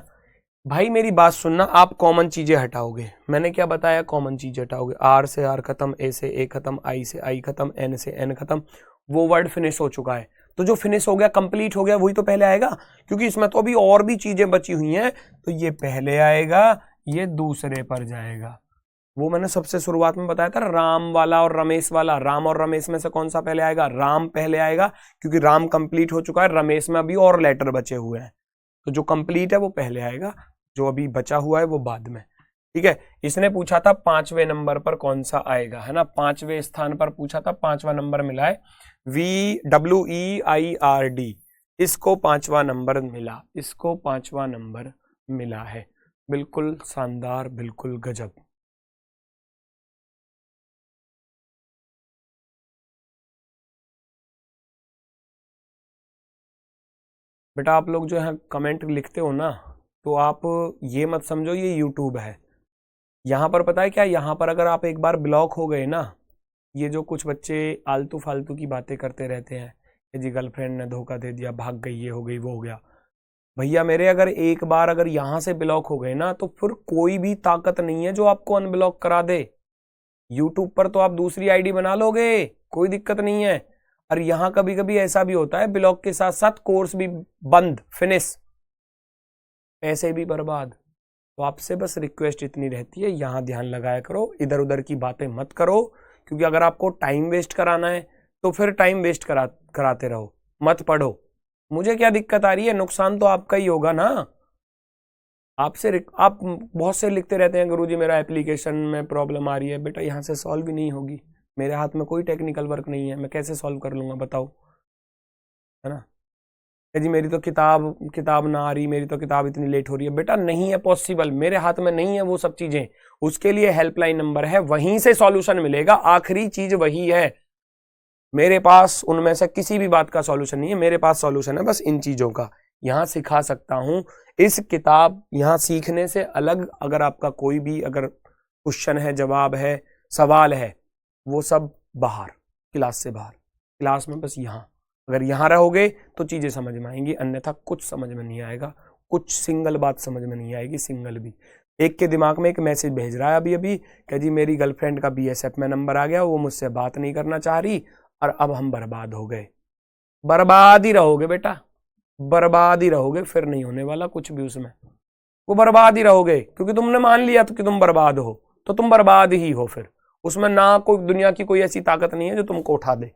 भाई। मेरी बात सुनना, आप कॉमन चीजें हटाओगे। मैंने क्या बताया, कॉमन चीजें हटाओगे। आर से आर खत्म, ए से ए खत्म, आई से आई खत्म, एन से एन खत्म। वो वर्ड फिनिश हो चुका है, तो जो फिनिश हो गया, कंप्लीट हो गया, वही तो पहले आएगा, क्योंकि इसमें तो अभी और भी चीजें बची हुई हैं। तो ये पहले आएगा, ये दूसरे पर जाएगा। वो मैंने सबसे शुरुआत में बताया था, राम वाला और रमेश वाला। राम और रमेश में से कौन सा पहले आएगा, राम पहले आएगा, क्योंकि राम कंप्लीट हो चुका है, रमेश में अभी और लेटर बचे हुए हैं, तो जो कंप्लीट है वो पहले आएगा, जो अभी बचा हुआ है वो बाद में। ठीक है, इसने पूछा था 5वें नंबर पर कौन सा आएगा, है ना, 5वें स्थान पर पूछा था, 5वां नंबर मिला है, VWEIRD, इसको 5वां नंबर मिला, इसको 5वां नंबर मिला है। बिल्कुल शानदार, बिल्कुल गजब। बेटा आप लोग जो है कमेंट लिखते हो ना, तो आप ये मत समझो ये यूट्यूब है। यहाँ पर पता है क्या, यहाँ पर अगर आप एक बार ब्लॉक हो गए ना, ये जो कुछ बच्चे आलतू फालतू की बातें करते रहते हैं कि जी गर्लफ्रेंड ने धोखा दे दिया, भाग गई, ये हो गई, वो हो गया, भैया मेरे अगर एक बार अगर यहाँ से ब्लॉक हो गए ना, तो फिर कोई भी ताकत नहीं है जो आपको अनब्लॉक करा दे। यूट्यूब पर तो आप दूसरी आईडी बना लोगे, कोई दिक्कत नहीं है। और यहाँ कभी कभी ऐसा भी होता है, ब्लॉक के साथ साथ कोर्स भी बंद, फिनिश, पैसे भी बर्बाद। तो आपसे बस रिक्वेस्ट इतनी रहती है, यहाँ ध्यान लगाया करो, इधर उधर की बातें मत करो, क्योंकि अगर आपको टाइम वेस्ट कराना है तो फिर टाइम वेस्ट कराते रहो, मत पढ़ो। मुझे क्या दिक्कत आ रही है, नुकसान तो आपका ही होगा ना। आप बहुत से लिखते रहते हैं, गुरुजी मेरा एप्लीकेशन में प्रॉब्लम आ रही है। बेटा यहाँ से सॉल्व भी नहीं होगी, मेरे हाथ में कोई टेक्निकल वर्क नहीं है, मैं कैसे सॉल्व कर लूंगा बताओ, है ना। जी मेरी तो किताब ना आ रही, मेरी तो किताब इतनी लेट हो रही है। बेटा नहीं है पॉसिबल, मेरे हाथ में नहीं है वो सब चीजें। उसके लिए हेल्पलाइन नंबर है, वहीं से सॉल्यूशन मिलेगा, आखिरी चीज वही है। मेरे पास उनमें से किसी भी बात का सॉल्यूशन नहीं है, मेरे पास सॉल्यूशन है बस इन चीजों का। यहाँ सिखा सकता हूं, इस किताब यहाँ सीखने से अलग अगर आपका कोई भी अगर क्वेश्चन है, जवाब है, सवाल है, वो सब बाहर, क्लास से बाहर। क्लास में बस यहाँ, अगर यहाँ रहोगे तो चीजें समझ में आएंगी, अन्यथा कुछ समझ में नहीं आएगा, कुछ सिंगल बात समझ में नहीं आएगी, सिंगल भी। एक के दिमाग में एक मैसेज भेज रहा है अभी अभी कि जी मेरी गर्लफ्रेंड का BSF में नंबर आ गया, वो मुझसे बात नहीं करना चाह रही और अब हम बर्बाद हो गए। बर्बाद ही रहोगे बेटा, बर्बाद ही रहोगे, फिर नहीं होने वाला कुछ भी उसमें, वो बर्बाद ही रहोगे, क्योंकि तुमने मान लिया तो कि तुम बर्बाद हो, तो तुम बर्बाद ही हो। फिर उसमें ना कोई दुनिया की कोई ऐसी ताकत नहीं है जो तुमको उठा दे,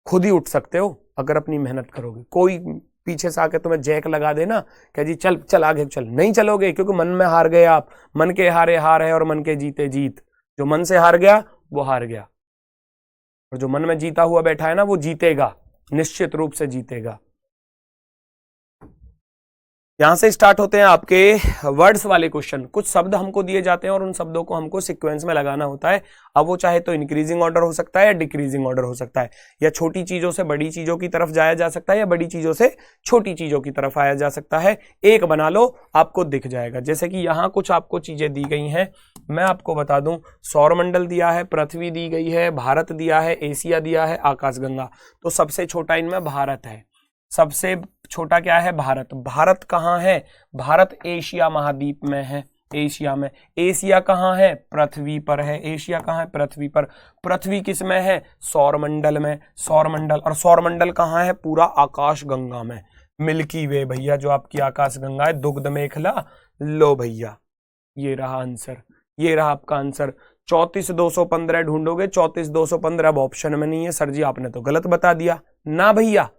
खुद ही उठ सकते हो अगर अपनी मेहनत करोगे। कोई पीछे से आके तुम्हें जैक लगा देना कि जी चल चल आगे चल, नहीं चलोगे, क्योंकि मन में हार गए आप। मन के हारे हार है और मन के जीते जीत। जो मन से हार गया वो हार गया, और जो मन में जीता हुआ बैठा है ना वो जीतेगा, निश्चित रूप से जीतेगा। यहां से स्टार्ट होते हैं आपके वर्ड्स वाले क्वेश्चन। कुछ शब्द हमको दिए जाते हैं और उन शब्दों को हमको सीक्वेंस में लगाना होता है। अब वो चाहे तो इंक्रीजिंग ऑर्डर हो सकता है या डिक्रीजिंग ऑर्डर हो सकता है, या छोटी चीजों से बड़ी चीजों की तरफ जाया जा सकता है या बड़ी चीजों से छोटी चीजों की तरफ आया जा सकता है। एक बना लो, आपको दिख जाएगा। जैसे कि यहाँ कुछ आपको चीजें दी गई हैं, मैं आपको बता दूं, सौरमंडल दिया है, पृथ्वी दी गई है, भारत दिया है, एशिया दिया है, आकाशगंगा। तो सबसे छोटा इनमें भारत है। सबसे छोटा क्या है? भारत। भारत कहाँ है? भारत एशिया महाद्वीप में है, एशिया में। एशिया कहाँ है? पृथ्वी पर है। एशिया कहाँ है? पृथ्वी पर। पृथ्वी किस में है? सौरमंडल में। सौरमंडल, और सौरमंडल कहाँ है? पूरा आकाश गंगा में, मिल्की वे भैया, जो आपकी आकाश गंगा है, दुग्ध मेखला। लो भैया, ये रहा आंसर, ये रहा आपका आंसर। 34,215 ढूंढोगे, 34,215 अब ऑप्शन में नहीं है। सर जी आपने तो गलत बता दिया। ना भैया,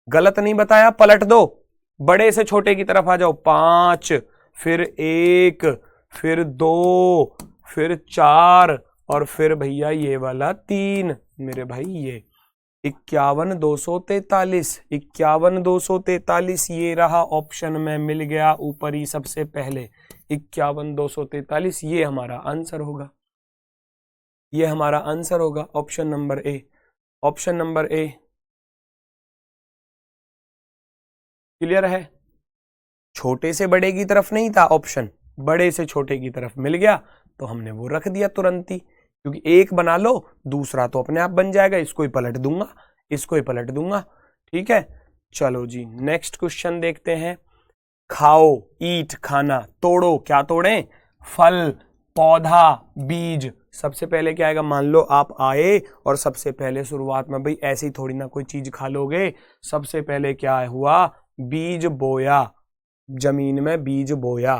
गलत नहीं बताया, पलट दो, बड़े से छोटे की तरफ आ जाओ। 5, फिर 1, फिर 2, फिर 4, और फिर भैया ये वाला 3। मेरे भाई ये 51,243, 51,243 ये रहा ऑप्शन में, मिल गया ऊपर ही सबसे पहले। 51,243 ये हमारा आंसर होगा, ये हमारा आंसर होगा, option number A. Option number A clear है? छोटे से बड़े की तरफ नहीं था ऑप्शन, बड़े से छोटे की तरफ मिल गया तो हमने वो रख दिया तुरंत ही, क्योंकि एक बना लो दूसरा तो अपने आप बन जाएगा। इसको ही पलट दूंगा, इसको ही पलट दूंगा। ठीक है, चलो जी नेक्स्ट क्वेश्चन देखते हैं। खाओ, ईट, खाना, तोड़ो, क्या तोड़ें? फल, पौधा, बीज। सबसे पहले क्या आएगा? मान लो आप आए और सबसे पहले शुरुआत में भाई ऐसी थोड़ी ना कोई चीज खा लोगे। सबसे पहले क्या हुआ? बीज बोया, जमीन में बीज बोया।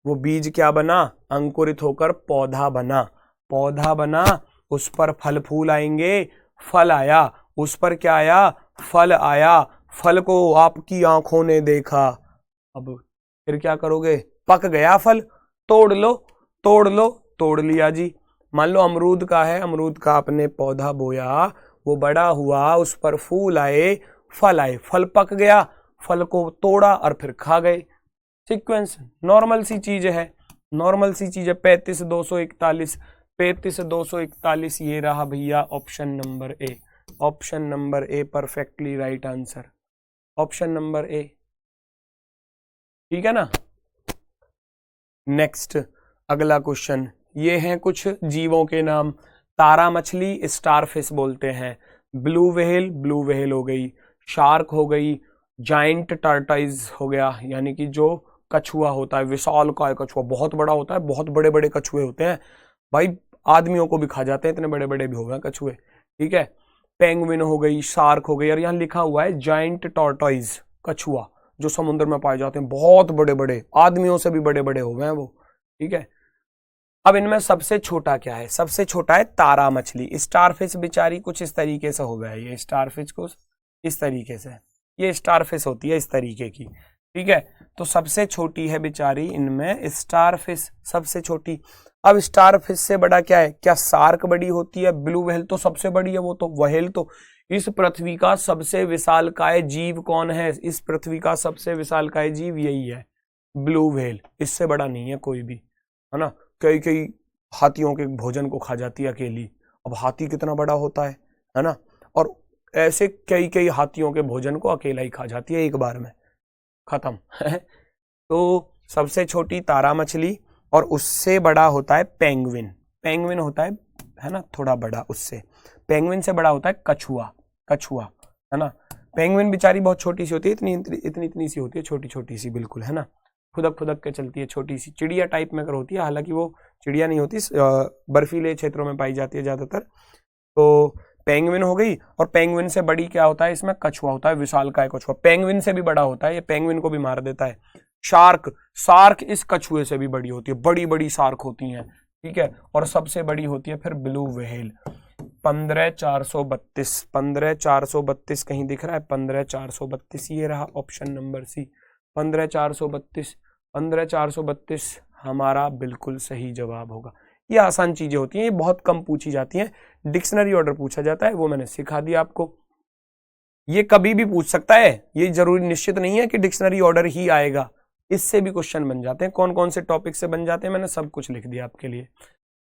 वो बीज क्या बना? अंकुरित होकर पौधा बना। पौधा बना, उस पर फल फूल आएंगे, फल आया। उस पर क्या आया? फल आया। फल को आपकी आंखों ने देखा। अब फिर क्या करोगे? पक गया फल, तोड़ लो, तोड़ लो, तोड़ लिया जी। मान लो अमरूद का है, अमरूद का आपने पौधा बोया, वो बड़ा हुआ, उस पर फूल आए, फल आए, फल पक गया, फल को तोड़ा और फिर खा गए। सीक्वेंस नॉर्मल सी चीज है, नॉर्मल सी चीज है। 35,241, 35,241 ये रहा भैया option number A. Option number A perfectly right answer, option number A. ठीक है ना? नेक्स्ट अगला क्वेश्चन, ये हैं कुछ जीवों के नाम। तारा मछली, स्टारफिश बोलते हैं। ब्लू व्हेल, ब्लू व्हेल हो गई। शार्क हो गई। जाइंट टर्टाइज हो गया, यानी कि जो कछुआ होता है, विशालकाय कछुआ, बहुत बड़ा होता है, बहुत बड़े बड़े कछुए होते हैं भाई, आदमियों को भी खा जाते हैं, इतने बड़े बड़े भी हो गए कछुए। ठीक है, पेंगुइन हो गई, शार्क हो गई, और यहाँ लिखा हुआ है जाइंट टॉर्टोइज, कछुआ जो समुद्र में पाए जाते हैं, बहुत बड़े बड़े, आदमियों से भी बड़े बड़े हो गए हैं वो। ठीक है, अब इनमें सबसे छोटा क्या है? सबसे छोटा है तारा मछली। स्टारफिश बेचारी कुछ इस तरीके से हो गया, ये स्टारफिश को इस तरीके से, ये स्टारफिश होती है इस तरीके की। ठीक है, तो सबसे छोटी है बेचारी इनमें स्टारफिश, सबसे छोटी। अब स्टारफिश से बड़ा क्या है? क्या शार्क बड़ी होती है? ब्लू व्हेल तो सबसे बड़ी है, वो तो व्हेल तो। इस पृथ्वी का सबसे विशालकाय जीव कौन है? इस पृथ्वी का सबसे विशालकाय जीव यही है, ब्लू व्हेल। इससे बड़ा नहीं है कोई भी, है ना? कई कई हाथियों के भोजन को खा जाती है अकेली। अब हाथी कितना बड़ा होता है ना? और ऐसे कई कई हाथियों के भोजन को अकेला ही खा जाती है एक बार में, खत्म। तो सबसे छोटी तारा मछली, और उससे बड़ा होता है पेंगुइन। पेंगुइन होता है ना, थोड़ा बड़ा उससे। पेंगुइन से बड़ा होता है कछुआ, कछुआ, है ना? पेंगुइन बेचारी बहुत छोटी सी होती है, इतनी इतनी इतनी सी होती है, छोटी छोटी सी बिल्कुल, है ना? खुदक खुदक के चलती है, छोटी सी चिड़िया टाइप में अगर होती है, हालांकि वो चिड़िया नहीं होती, बर्फीले क्षेत्रों में पाई जाती है ज्यादातर। तो पेंगुइन हो गई, और पेंगुइन से बड़ी क्या होता है? इसमें कछुआ होता है, विशालकाय कछुआ। पेंगुइन से भी बड़ा होता है, ये पेंगुइन को भी मार देता है। शार्क, शार्क इस कछुए से भी बड़ी होती है, बड़ी बड़ी शार्क होती हैं। ठीक है, और सबसे बड़ी होती है फिर ब्लू व्हेल। 15,432, 15,432 कहीं दिख रहा है? 15,432 ये रहा ऑप्शन नंबर सी, 15,432, 15,432 हमारा बिल्कुल सही जवाब होगा। ये आसान चीजें होती हैं, ये बहुत कम पूछी जाती हैं। डिक्शनरी ऑर्डर पूछा जाता है, वो मैंने सिखा दिया आपको। ये कभी भी पूछ सकता है, ये जरूरी निश्चित नहीं है कि डिक्शनरी ऑर्डर ही आएगा, इससे भी क्वेश्चन बन जाते हैं। कौन कौन से टॉपिक से बन जाते हैं मैंने सब कुछ लिख दिया आपके लिए।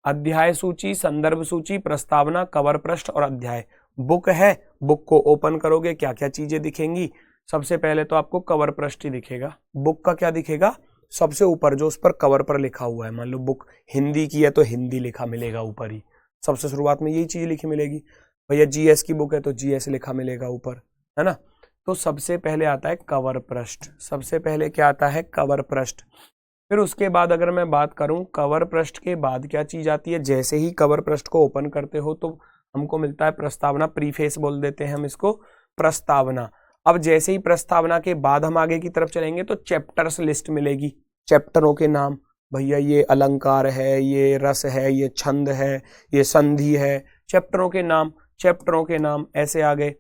अध्याय सूची, संदर्भ सूची, प्रस्तावना, कवर पृष्ठ और अध्याय। बुक है, बुक को ओपन करोगे क्या क्या चीजें दिखेंगी। सबसे पहले तो आपको कवर पृष्ठ ही दिखेगा। बुक का क्या दिखेगा, सबसे ऊपर जो उस पर कवर पर लिखा हुआ है, मान लो बुक हिंदी की है तो हिंदी लिखा मिलेगा ऊपर ही, सबसे शुरुआत में यही चीज लिखी मिलेगी। भैया जीएस की बुक है तो जीएस लिखा मिलेगा ऊपर, है ना। तो सबसे पहले आता है कवर पृष्ठ, सबसे पहले क्या आता है, कवर पृष्ठ। फिर उसके बाद अगर मैं बात करूं कवर पृष्ठ के बाद क्या चीज आती है, जैसे ही कवर पृष्ठ को ओपन करते हो तो हमको मिलता है प्रस्तावना, प्रीफेस बोल देते हैं हम इसको, प्रस्तावना। अब जैसे ही प्रस्तावना के बाद हम आगे की तरफ चलेंगे तो चैप्टर्स लिस्ट मिलेगी, चैप्टरों के नाम। भैया ये अलंकार है, ये रस है, ये छंद है, ये संधि है, चैप्टरों के नाम, चैप्टरों के नाम ऐसे आ गए।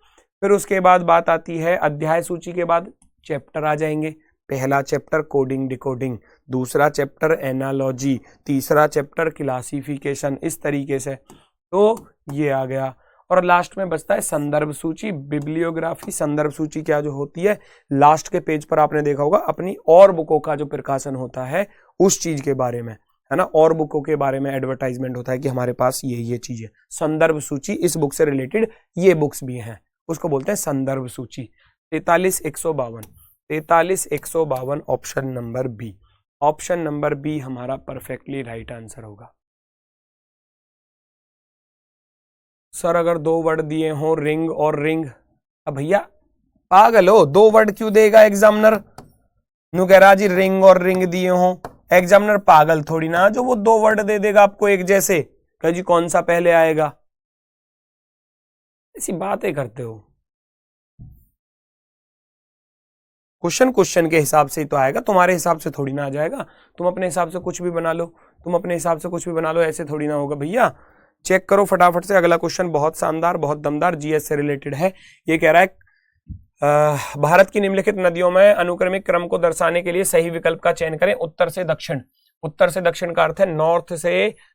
फिर उसके बाद बात आती है अध्याय सूची के बाद चैप्टर आ जाएंगे। पहला चैप्टर कोडिंग डिकोडिंग, दूसरा चैप्टर एनालॉजी, तीसरा चैप्टर क्लासिफिकेशन, इस तरीके से तो ये आ गया। और लास्ट में बचता है संदर्भ सूची, बिब्लियोग्राफी। संदर्भ सूची क्या जो होती है, लास्ट के पेज पर आपने देखा होगा अपनी और बुकों का जो प्रकाशन होता है उस चीज के बारे में, है ना, और बुकों के बारे में एडवर्टाइजमेंट होता है कि हमारे पास ये चीज है। संदर्भ सूची, इस बुक से रिलेटेड ये बुक्स भी हैं, उसको बोलते हैं संदर्भ सूची। 43,152 option number B, option number B हमारा परफेक्टली राइट आंसर होगा। सर अगर दो वर्ड दिए हो रिंग और रिंग, अब भैया पागल हो, दो वर्ड क्यों देगा एग्जामिनर, नु कह रहा जी रिंग और रिंग दिए हो, एग्जामिनर पागल थोड़ी ना जो वो दो वर्ड दे देगा आपको एक जैसे, कह जी कौन सा पहले आएगा, ऐसी बातें करते हो। क्वेश्चन के हिसाब से ही तो आएगा, तुम्हारे हिसाब से थोड़ी ना आ जाएगा। तुम अपने हिसाब से कुछ भी बना लो, तुम अपने हिसाब से कुछ भी बना लो, ऐसे थोड़ी ना होगा भैया। चेक करो फटाफट से, अगला क्वेश्चन बहुत शानदार, बहुत दमदार, जीएस से रिलेटेड है। ये कह रहा है भारत की निम्नलिखित नदियों में अनुक्रमिक क्रम को दर्शाने के लिए सही विकल्प का चयन करें। उत्तर से दक्षिण, उत्तर से दक्षिण का अर्थ है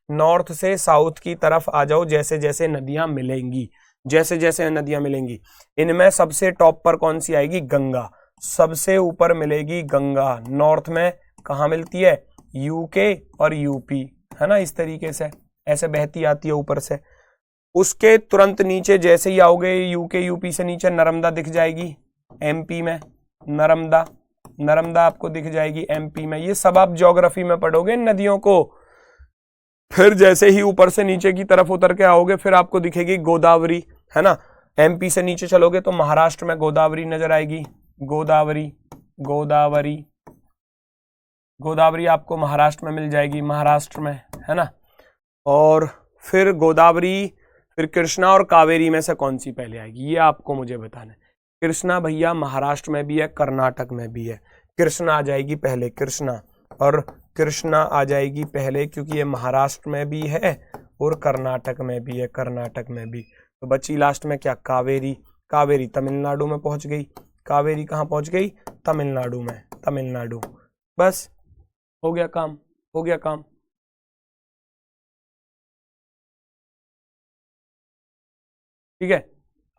नॉर्थ से साउथ की तरफ आ जाओ, जैसे जैसे नदियां मिलेंगी, जैसे जैसे नदियां मिलेंगी। इनमें सबसे टॉप पर कौन सी आएगी, गंगा, सबसे ऊपर मिलेगी गंगा। नॉर्थ में कहाँ मिलती है, यूके और यूपी, है ना, इस तरीके से ऐसे बहती आती है ऊपर से। उसके तुरंत नीचे जैसे ही आओगे यूके यूपी से नीचे नर्मदा दिख जाएगी एमपी में, नर्मदा आपको दिख जाएगी एमपी में। ये सब आप ज्योग्राफी में पढ़ोगे नदियों को। फिर जैसे ही ऊपर से नीचे की तरफ उतर के आओगे फिर आपको दिखेगी गोदावरी, है ना। एमपी से नीचे चलोगे तो महाराष्ट्र में गोदावरी नजर आएगी, गोदावरी आपको महाराष्ट्र में मिल जाएगी, महाराष्ट्र में, है ना। और फिर गोदावरी, फिर कृष्णा और कावेरी में से कौन सी पहले आएगी, ये आपको मुझे बताना है। कृष्णा भैया महाराष्ट्र में भी है, कर्नाटक में भी है। कृष्णा आ जाएगी पहले, कृष्णा आ जाएगी पहले क्योंकि ये महाराष्ट्र में भी है और कर्नाटक में भी है, कर्नाटक में भी। तो बची लास्ट में क्या, कावेरी तमिलनाडु में पहुंच गई। कावेरी कहाँ पहुंच गई, तमिलनाडु में, तमिलनाडु। बस हो गया काम, हो गया काम। ठीक है,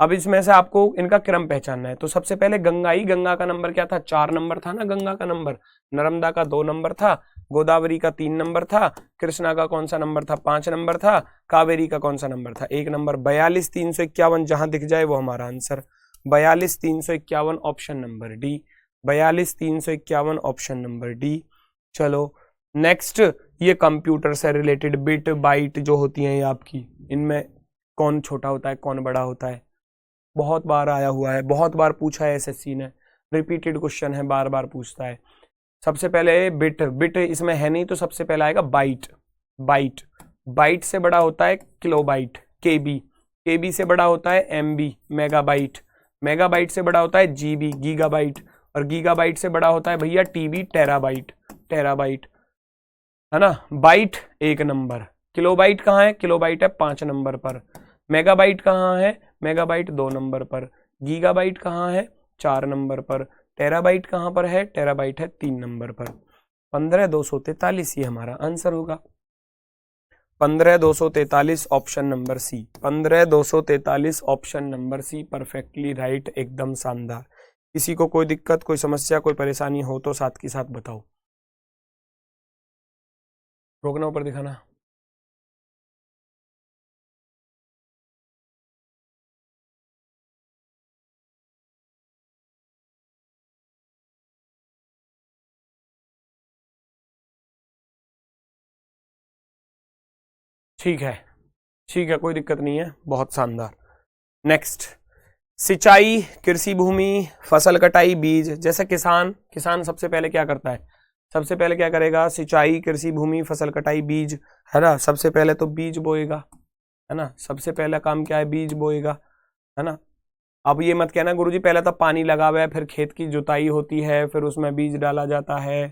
अब इसमें से आपको इनका क्रम पहचानना है। तो सबसे पहले गंगा का नंबर क्या था, 4 नंबर था ना गंगा का नंबर। नर्मदा का 2 नंबर था, गोदावरी का 3 नंबर था, कृष्णा का कौन सा नंबर था, 5 नंबर था, कावेरी का कौन सा नंबर था, 1 नंबर। 42,351 जहां दिख जाए वो हमारा answer, 42,351 option number D, 42,351 option number D. चलो नेक्स्ट, ये कंप्यूटर से रिलेटेड बिट बाइट जो होती हैं ये आपकी, इनमें कौन छोटा होता है कौन बड़ा होता है, बहुत बार आया हुआ है, बहुत बार पूछा है एसएससी ने, रिपीटेड क्वेश्चन है, बार बार पूछता है। सबसे पहले बिट इसमें है नहीं तो सबसे पहला आएगा बाइट से बड़ा होता है किलोबाइट, केबी से बड़ा होता है एमबी, मेगाबाइट से बड़ा होता है जीबी, गीगाबाइट, और गीगाबाइट से बड़ा होता है भैया टीबी, टेराबाइट, है ना। बाइट 1 नंबर, किलोबाइट कहाँ है, किलोबाइट है 5 नंबर पर, मेगाबाइट कहाँ है, मेगाबाइट 2 नंबर पर, गीगाबाइट कहाँ है 4 नंबर पर, टेराबाइट कहाँ पर है, टेराबाइट है 3 नंबर पर। 15,243 ये हमारा आंसर होगा, 15,243 option number C, 15,243 option number C perfectly right, एकदम शानदार। किसी को कोई दिक्कत, कोई समस्या, कोई परेशानी हो तो साथ के साथ बताओ। रोकना, ऊपर दिखाना। ठीक है, ठीक है, कोई दिक्कत नहीं है, बहुत शानदार। नेक्स्ट, सिंचाई, कृषि भूमि, फसल कटाई, बीज। जैसे किसान, किसान सबसे पहले क्या करता है? सबसे पहले क्या करेगा? सिंचाई, कृषि भूमि, फसल कटाई, बीज, है ना। सबसे पहले तो बीज बोएगा, है ना। सबसे पहला काम क्या है? बीज बोएगा, है ना। अब ये मत कहना गुरुजी पहले तो पानी लगा हुआ है, फिर खेत की जुताई होती है, फिर उसमें बीज डाला जाता है,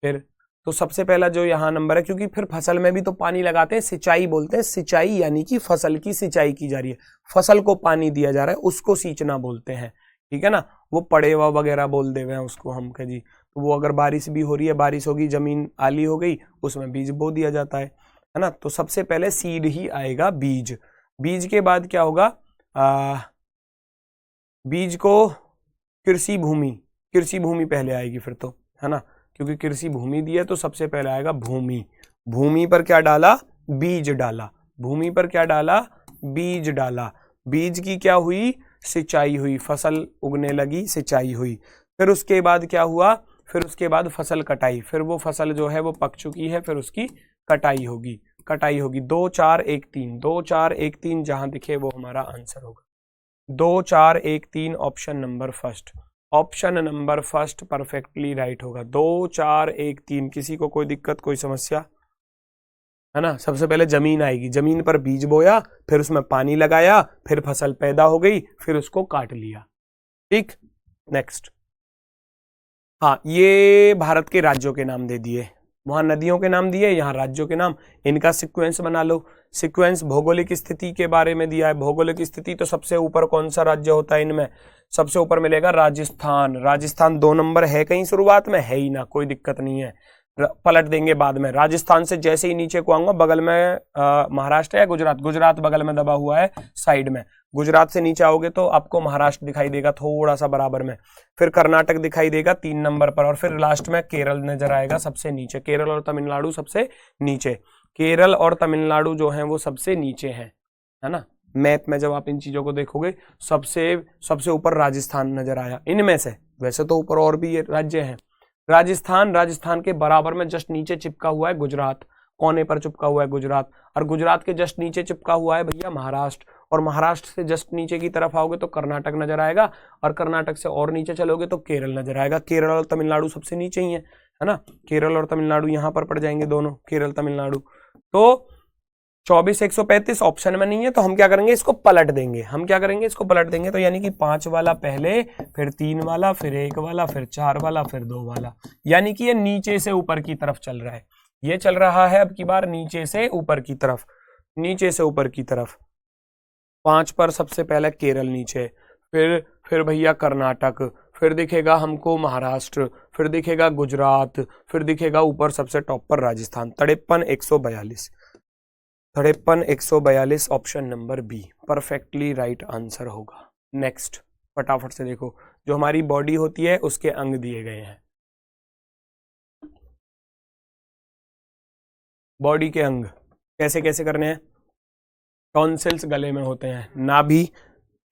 फिर तो सबसे पहला जो यहाँ नंबर है, क्योंकि फिर फसल में भी तो पानी लगाते हैं, सिंचाई बोलते हैं। सिंचाई यानी कि फसल की सिंचाई की जा रही है, फसल को पानी दिया जा रहा है, उसको सींचना बोलते हैं, ठीक है ना। वो पड़ेवा वगैरह बोल दे हुए हैं उसको हम कह जी। तो वो अगर बारिश भी हो रही है, बारिश होगी, जमीन आली हो गई, उसमें बीज बो दिया जाता है ना। तो सबसे पहले सीड ही आएगा, बीज। बीज के बाद क्या होगा? बीज को कृषि भूमि, कृषि भूमि पहले आएगी फिर तो, है ना, क्योंकि कृषि भूमि दी है तो सबसे पहले आएगा भूमि। भूमि पर क्या डाला? बीज डाला। भूमि पर क्या डाला? बीज डाला। बीज की क्या हुई? सिंचाई हुई, फसल उगने लगी, सिंचाई हुई। फिर उसके बाद क्या हुआ? फिर उसके बाद फसल कटाई। फिर वो फसल जो है वो पक चुकी है, फिर उसकी कटाई होगी, कटाई होगी। 2 4 1 3, 2 4 1 3 जहां दिखे वो हमारा आंसर होगा। 2 4 1 3 option number first, option number first perfectly right होगा। 2 4 1 3। किसी को कोई दिक्कत, कोई समस्या, है ना। सबसे पहले जमीन आएगी, जमीन पर बीज बोया, फिर उसमें पानी लगाया, फिर फसल पैदा हो गई, फिर उसको काट लिया, ठीक। नेक्स्ट, हाँ, ये भारत के राज्यों के नाम दे दिए, वहां नदियों के नाम दिए, यहाँ राज्यों के नाम। इनका सीक्वेंस बना लो। सीक्वेंस भौगोलिक स्थिति के बारे में दिया है। भौगोलिक स्थिति तो सबसे ऊपर कौन सा राज्य होता है इनमें? सबसे ऊपर मिलेगा राजस्थान। राजस्थान 2 नंबर है कहीं शुरुआत में? है ही ना, कोई दिक्कत नहीं है, पलट देंगे बाद में। राजस्थान से जैसे ही नीचे को आऊंगा, बगल में महाराष्ट्र है, गुजरात, गुजरात बगल में दबा हुआ है साइड में। गुजरात से नीचे आओगे तो आपको महाराष्ट्र दिखाई देगा थोड़ा सा बराबर में, फिर कर्नाटक दिखाई देगा 3 नंबर पर, और फिर लास्ट में केरल नजर आएगा सबसे नीचे। केरल और तमिलनाडु सबसे नीचे, केरल और तमिलनाडु जो है वो सबसे नीचे है ना। मैप में जब आप इन चीजों को देखोगे, सबसे ऊपर राजस्थान नजर आया इनमें से। वैसे तो ऊपर और भी राज्य हैं। राजस्थान के बराबर में जस्ट नीचे चिपका हुआ है गुजरात, कोने पर चिपका हुआ है गुजरात, और गुजरात के जस्ट नीचे चिपका हुआ है भैया महाराष्ट्र, और महाराष्ट्र से जस्ट नीचे की तरफ आओगे तो कर्नाटक नजर आएगा, और कर्नाटक से और नीचे चलोगे तो केरल नजर आएगा। केरल और तमिलनाडु सबसे नीचे ही है ना। केरल और तमिलनाडु यहाँ पर पड़ जाएंगे दोनों, केरल तमिलनाडु। तो 24 135 ऑप्शन में नहीं है, तो हम क्या करेंगे? इसको पलट देंगे। हम क्या करेंगे? इसको पलट देंगे। तो यानी कि 5 वाला पहले, फिर 3 वाला, फिर 1 वाला, फिर 4 वाला, फिर 2 वाला, यानी कि ये नीचे से ऊपर की तरफ चल रहा है। ये चल रहा है अब की बार नीचे से ऊपर की तरफ, नीचे से ऊपर की तरफ। 5 पर सबसे पहले केरल नीचे, फिर भैया कर्नाटक, फिर दिखेगा हमको महाराष्ट्र, फिर दिखेगा गुजरात, फिर दिखेगा ऊपर सबसे टॉप पर Rajasthan. 53 142, 53 142 option number be perfectly right answer होगा। नेक्स्ट, फटाफट से देखो, जो हमारी बॉडी होती है उसके अंग दिए गए हैं। बॉडी के अंग कैसे कैसे करने हैं? टॉन्सिल्स गले में होते हैं, नाभि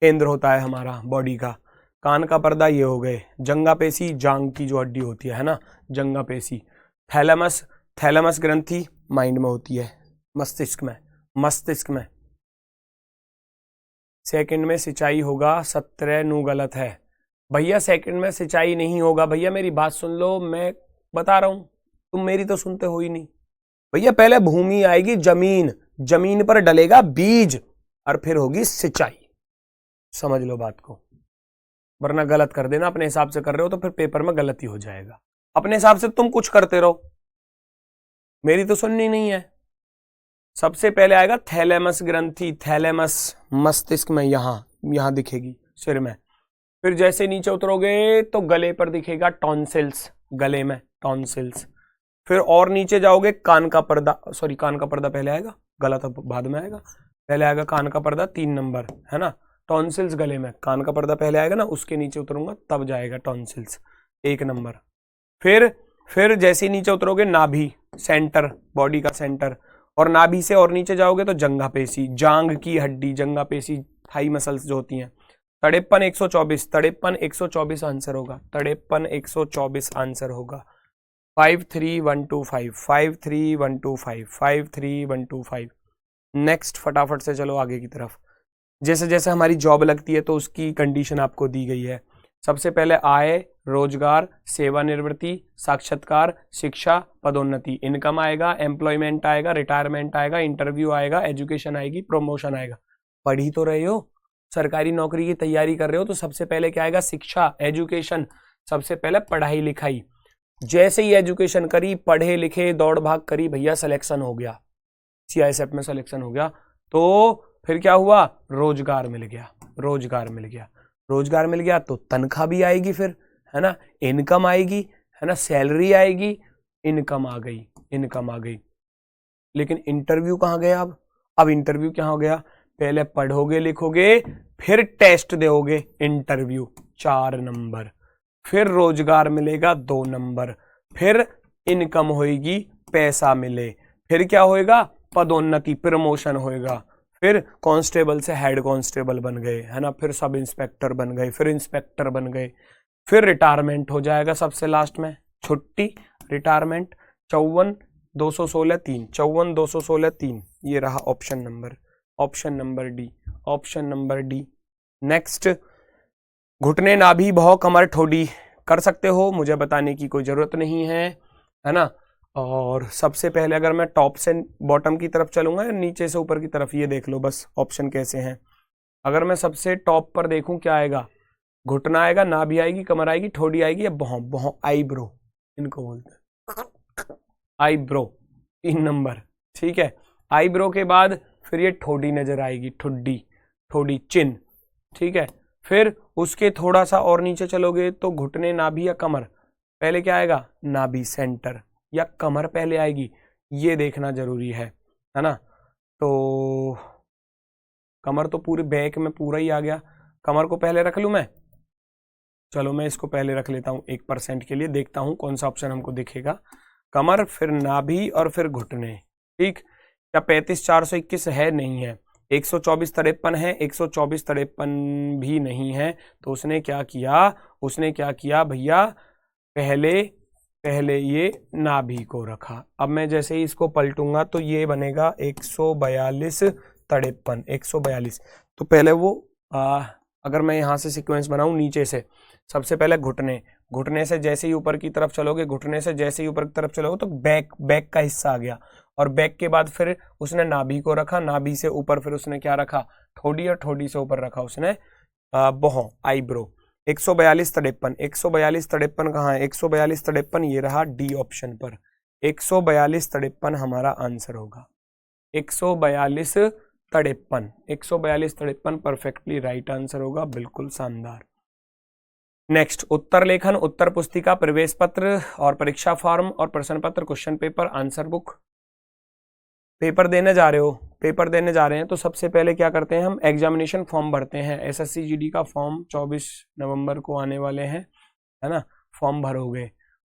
केंद्र होता है हमारा बॉडी का, कान का पर्दा ये हो गए, जंगा पेशी जांग की जो हड्डी होती है ना, जंगा पेशी। थैलेमस, थैलेमस ग्रंथि माइंड में होती है, मस्तिष्क में, मस्तिष्क में। सेकंड में सिंचाई होगा, 17 नू गलत है भैया, सेकंड में सिंचाई नहीं होगा भैया, मेरी बात सुन लो, मैं बता रहा हूं, तुम मेरी तो सुनते हो ही नहीं भैया। पहले भूमि आएगी, जमीन, जमीन पर डलेगा बीज, और फिर होगी सिंचाई। समझ लो बात को, वरना गलत कर देना। अपने हिसाब से कर रहे हो तो फिर पेपर में गलती हो जाएगा। अपने हिसाब से तुम कुछ करते रहो, मेरी तो सुननी नहीं है। सबसे पहले आएगा थैलेमस ग्रंथि, थैलेमस मस्तिष्क में, यहां दिखेगी सिर में। फिर जैसे नीचे उतरोगे तो गले पर दिखेगा टॉन्सिल्स, गले में टॉन्सिल्स। फिर और नीचे जाओगे, कान का पर्दा, सॉरी कान का पर्दा पहले आएगा, गलत बाद में आएगा, पहले आएगा कान का पर्दा 3 नंबर, है ना। टॉन्सिल्स गले में, कान का पर्दा पहले आएगा ना, उसके नीचे उतरूंगा तब जाएगा टॉन्सिल्स, 1 नंबर। फिर जैसे ही नीचे उतरोगे नाभि, सेंटर, बॉडी का सेंटर, और नाभि से और नीचे जाओगे तो जंघा पेशी, जांग की हड्डी, जंघा पेशी, थाई मसल्स जो होती हैं। 53 124, 53 124 आंसर होगा, 53 124 आंसर होगा। 53125, 53125, 53125। नेक्स्ट फटाफट से चलो आगे की तरफ। जैसे जैसे हमारी जॉब लगती है तो उसकी कंडीशन आपको दी गई है। सबसे पहले आय, रोजगार, सेवानिवृत्ति, साक्षात्कार, शिक्षा, पदोन्नति, इनकम आएगा, एम्प्लॉयमेंट आएगा, रिटायरमेंट आएगा, इंटरव्यू आएगा, एजुकेशन आएगी, प्रमोशन आएगा। पढ़ ही तो रहे हो, सरकारी नौकरी की तैयारी कर रहे हो, तो सबसे पहले क्या आएगा? शिक्षा, एजुकेशन, सबसे पहले पढ़ाई लिखाई। जैसे ही एजुकेशन करी, पढ़े लिखे, दौड़ भाग करी, भैया सिलेक्शन हो गया, CISF में सिलेक्शन हो गया, तो फिर क्या हुआ? रोजगार मिल गया, रोजगार मिल गया, रोजगार मिल गया तो तनख्वाह भी आएगी, फिर है ना, इनकम आएगी, है ना, सैलरी आएगी, इनकम आ गई, इनकम आ गई। लेकिन इंटरव्यू कहाँ गया? अब इंटरव्यू क्या हो गया? पहले पढ़ोगे लिखोगे, फिर टेस्ट दोगे, इंटरव्यू 4 नंबर, फिर रोजगार मिलेगा 2 नंबर, फिर इनकम होएगी, पैसा मिले, फिर क्या होएगा? पदोन्नति, प्रमोशन होएगा, फिर कांस्टेबल से हेड कांस्टेबल बन गए, है ना, फिर सब इंस्पेक्टर बन गए, फिर इंस्पेक्टर बन गए, फिर रिटायरमेंट हो जाएगा सबसे लास्ट में, छुट्टी, रिटायरमेंट। 54 216 3, 54 216 3, ये रहा option number, option number D, option number D. Next, घुटने, नाभि, भौं, कमर, ठोडी कर सकते हो, मुझे बताने की कोई जरूरत नहीं है ना। और सबसे पहले अगर मैं टॉप से बॉटम की तरफ चलूंगा या नीचे से ऊपर की तरफ, ये देख लो बस ऑप्शन कैसे हैं। अगर मैं सबसे टॉप पर देखूं, क्या आएगा? घुटना आएगा, नाभि आएगी, कमर आएगी, ठोडी आएगी, या भौं, भौं, आईब्रो इनको बोलते हैं, आईब्रो 3 नंबर, ठीक है। आईब्रो के बाद फिर ये ठोडी नजर आएगी, ठुड्डी, ठोडी, चिन, ठीक है। फिर उसके थोड़ा सा और नीचे चलोगे तो घुटने, नाभि या कमर, पहले क्या आएगा? नाभि सेंटर या कमर पहले आएगी, ये देखना जरूरी है ना। तो कमर तो पूरे बैक में पूरा ही आ गया, कमर को पहले रख लूं मैं, चलो मैं इसको पहले रख लेता हूं 1% के लिए, देखता हूं कौन सा ऑप्शन हमको दिखेगा। कमर, फिर नाभि और फिर घुटने, ठीक। क्या 35 421 है? नहीं है। 124 53 है, 124 53 भी नहीं है। तो उसने क्या किया? उसने क्या किया भैया? पहले ये नाभि को रखा। अब मैं जैसे ही इसको पलटूंगा तो ये बनेगा 142 53, 142। तो पहले वो अगर मैं यहाँ से सीक्वेंस बनाऊं नीचे से, सबसे पहले घुटने, घुटने से जैसे ही ऊपर की तरफ चलोगे, घुटने से जैसे ही ऊपर की तरफ चलोगे तो बैक का हिस्सा आ गया, और बैक के बाद फिर उसने नाभि को रखा, नाभि से ऊपर फिर उसने क्या रखा? ठोडी, और ठोडी से ऊपर रखा उसने भौं, आईब्रो। 142 53, 142 53 कहाँ है? 142 53 ये रहा डी ऑप्शन पर, 142 53 हमारा आंसर होगा। 142 53, 142 53 परफेक्टली राइट आंसर होगा, बिल्कुल शानदार। नेक्स्ट, उत्तर लेखन, उत्तर पुस्तिका, प्रवेश पत्र और परीक्षा फॉर्म और प्रश्न पत्र, question paper, answer book. Paper देने जा रहे हो, पेपर देने जा रहे हैं तो सबसे पहले क्या करते हैं? हम एग्जामिनेशन फॉर्म भरते हैं। SSC GD का फॉर्म 24 नवंबर को आने वाले हैं, है ना। फॉर्म भरोगे,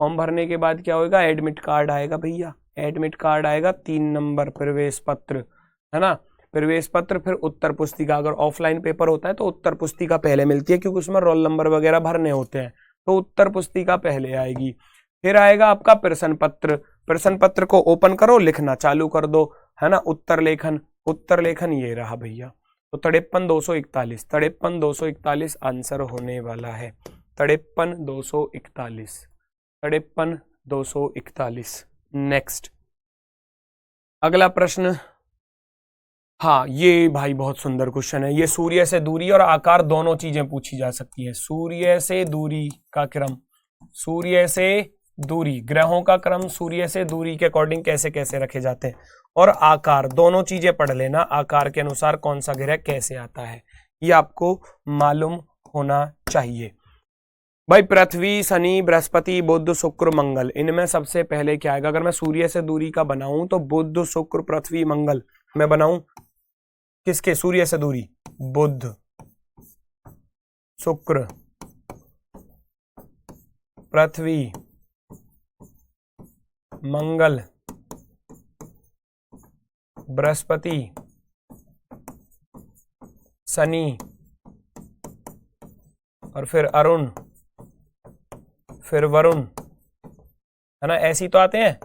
फॉर्म भरने के बाद क्या होगा? एडमिट कार्ड आएगा भैया, एडमिट कार्ड आएगा, 3 नंबर प्रवेश पत्र, है ना, प्रवेश पत्र, फिर उत्तर पुस्तिका। अगर ऑफलाइन पेपर होता है तो उत्तर पुस्तिका पहले मिलती है, क्योंकि उसमें रोल नंबर वगैरह भरने होते हैं, तो उत्तर पुस्तिका पहले आएगी। फिर आएगा आपका प्रश्न पत्र, प्रश्न पत्र को ओपन करो, लिखना चालू कर दो, है ना। उत्तर लेखन, उत्तर लेखन ये रहा भैया। तो 53 241, 53 241 आंसर होने वाला है, 53 241, 53 241। नेक्स्ट, अगला प्रश्न, हाँ ये भाई बहुत सुंदर क्वेश्चन है। ये सूर्य से दूरी और आकार दोनों चीजें पूछी जा सकती है। सूर्य से दूरी का क्रम, सूर्य से दूरी, ग्रहों का क्रम सूर्य से दूरी के अकॉर्डिंग कैसे कैसे रखे जाते हैं, और आकार, दोनों चीजें पढ़ लेना। आकार के अनुसार कौन सा ग्रह कैसे आता है, ये आपको मालूम होना चाहिए भाई। पृथ्वी, शनि, बृहस्पति, बुध, शुक्र, मंगल, इनमें सबसे पहले क्या आएगा? अगर मैं सूर्य से दूरी का बनाऊं तो बुध, शुक्र, पृथ्वी, मंगल। मैं बनाऊं किसके? सूर्य से दूरी, बुध, शुक्र, पृथ्वी, मंगल, बृहस्पति, शनि और फिर अरुण, फिर वरुण, है ना, ऐसी तो आते हैं।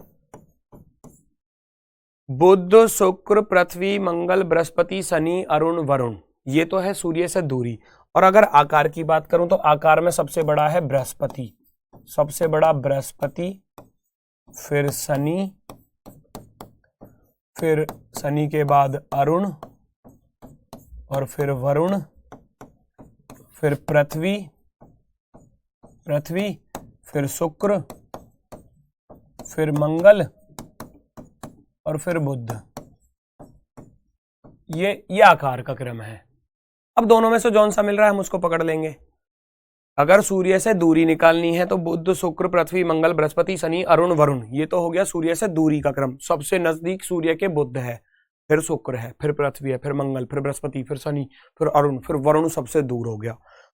बुध, शुक्र, पृथ्वी, मंगल, बृहस्पति, शनि, अरुण, वरुण, ये तो है सूर्य से दूरी। और अगर आकार की बात करूं तो आकार में सबसे बड़ा है बृहस्पति, सबसे बड़ा बृहस्पति, फिर शनि, फिर शनि के बाद अरुण और फिर वरुण, फिर पृथ्वी, फिर शुक्र, फिर मंगल और फिर बुध। ये आकार का क्रम है। अब दोनों में से जौन सा मिल रहा है हम उसको पकड़ लेंगे। अगर सूर्य से दूरी निकालनी है तो बुध, शुक्र, पृथ्वी, मंगल, बृहस्पति, शनि, अरुण, वरुण, ये तो हो गया सूर्य से दूरी का क्रम। सबसे नजदीक सूर्य के बुध है, फिर शुक्र है, फिर पृथ्वी है, फिर मंगल, फिर बृहस्पति, फिर शनि, फिर अरुण, फिर वरुण सबसे दूर हो गया।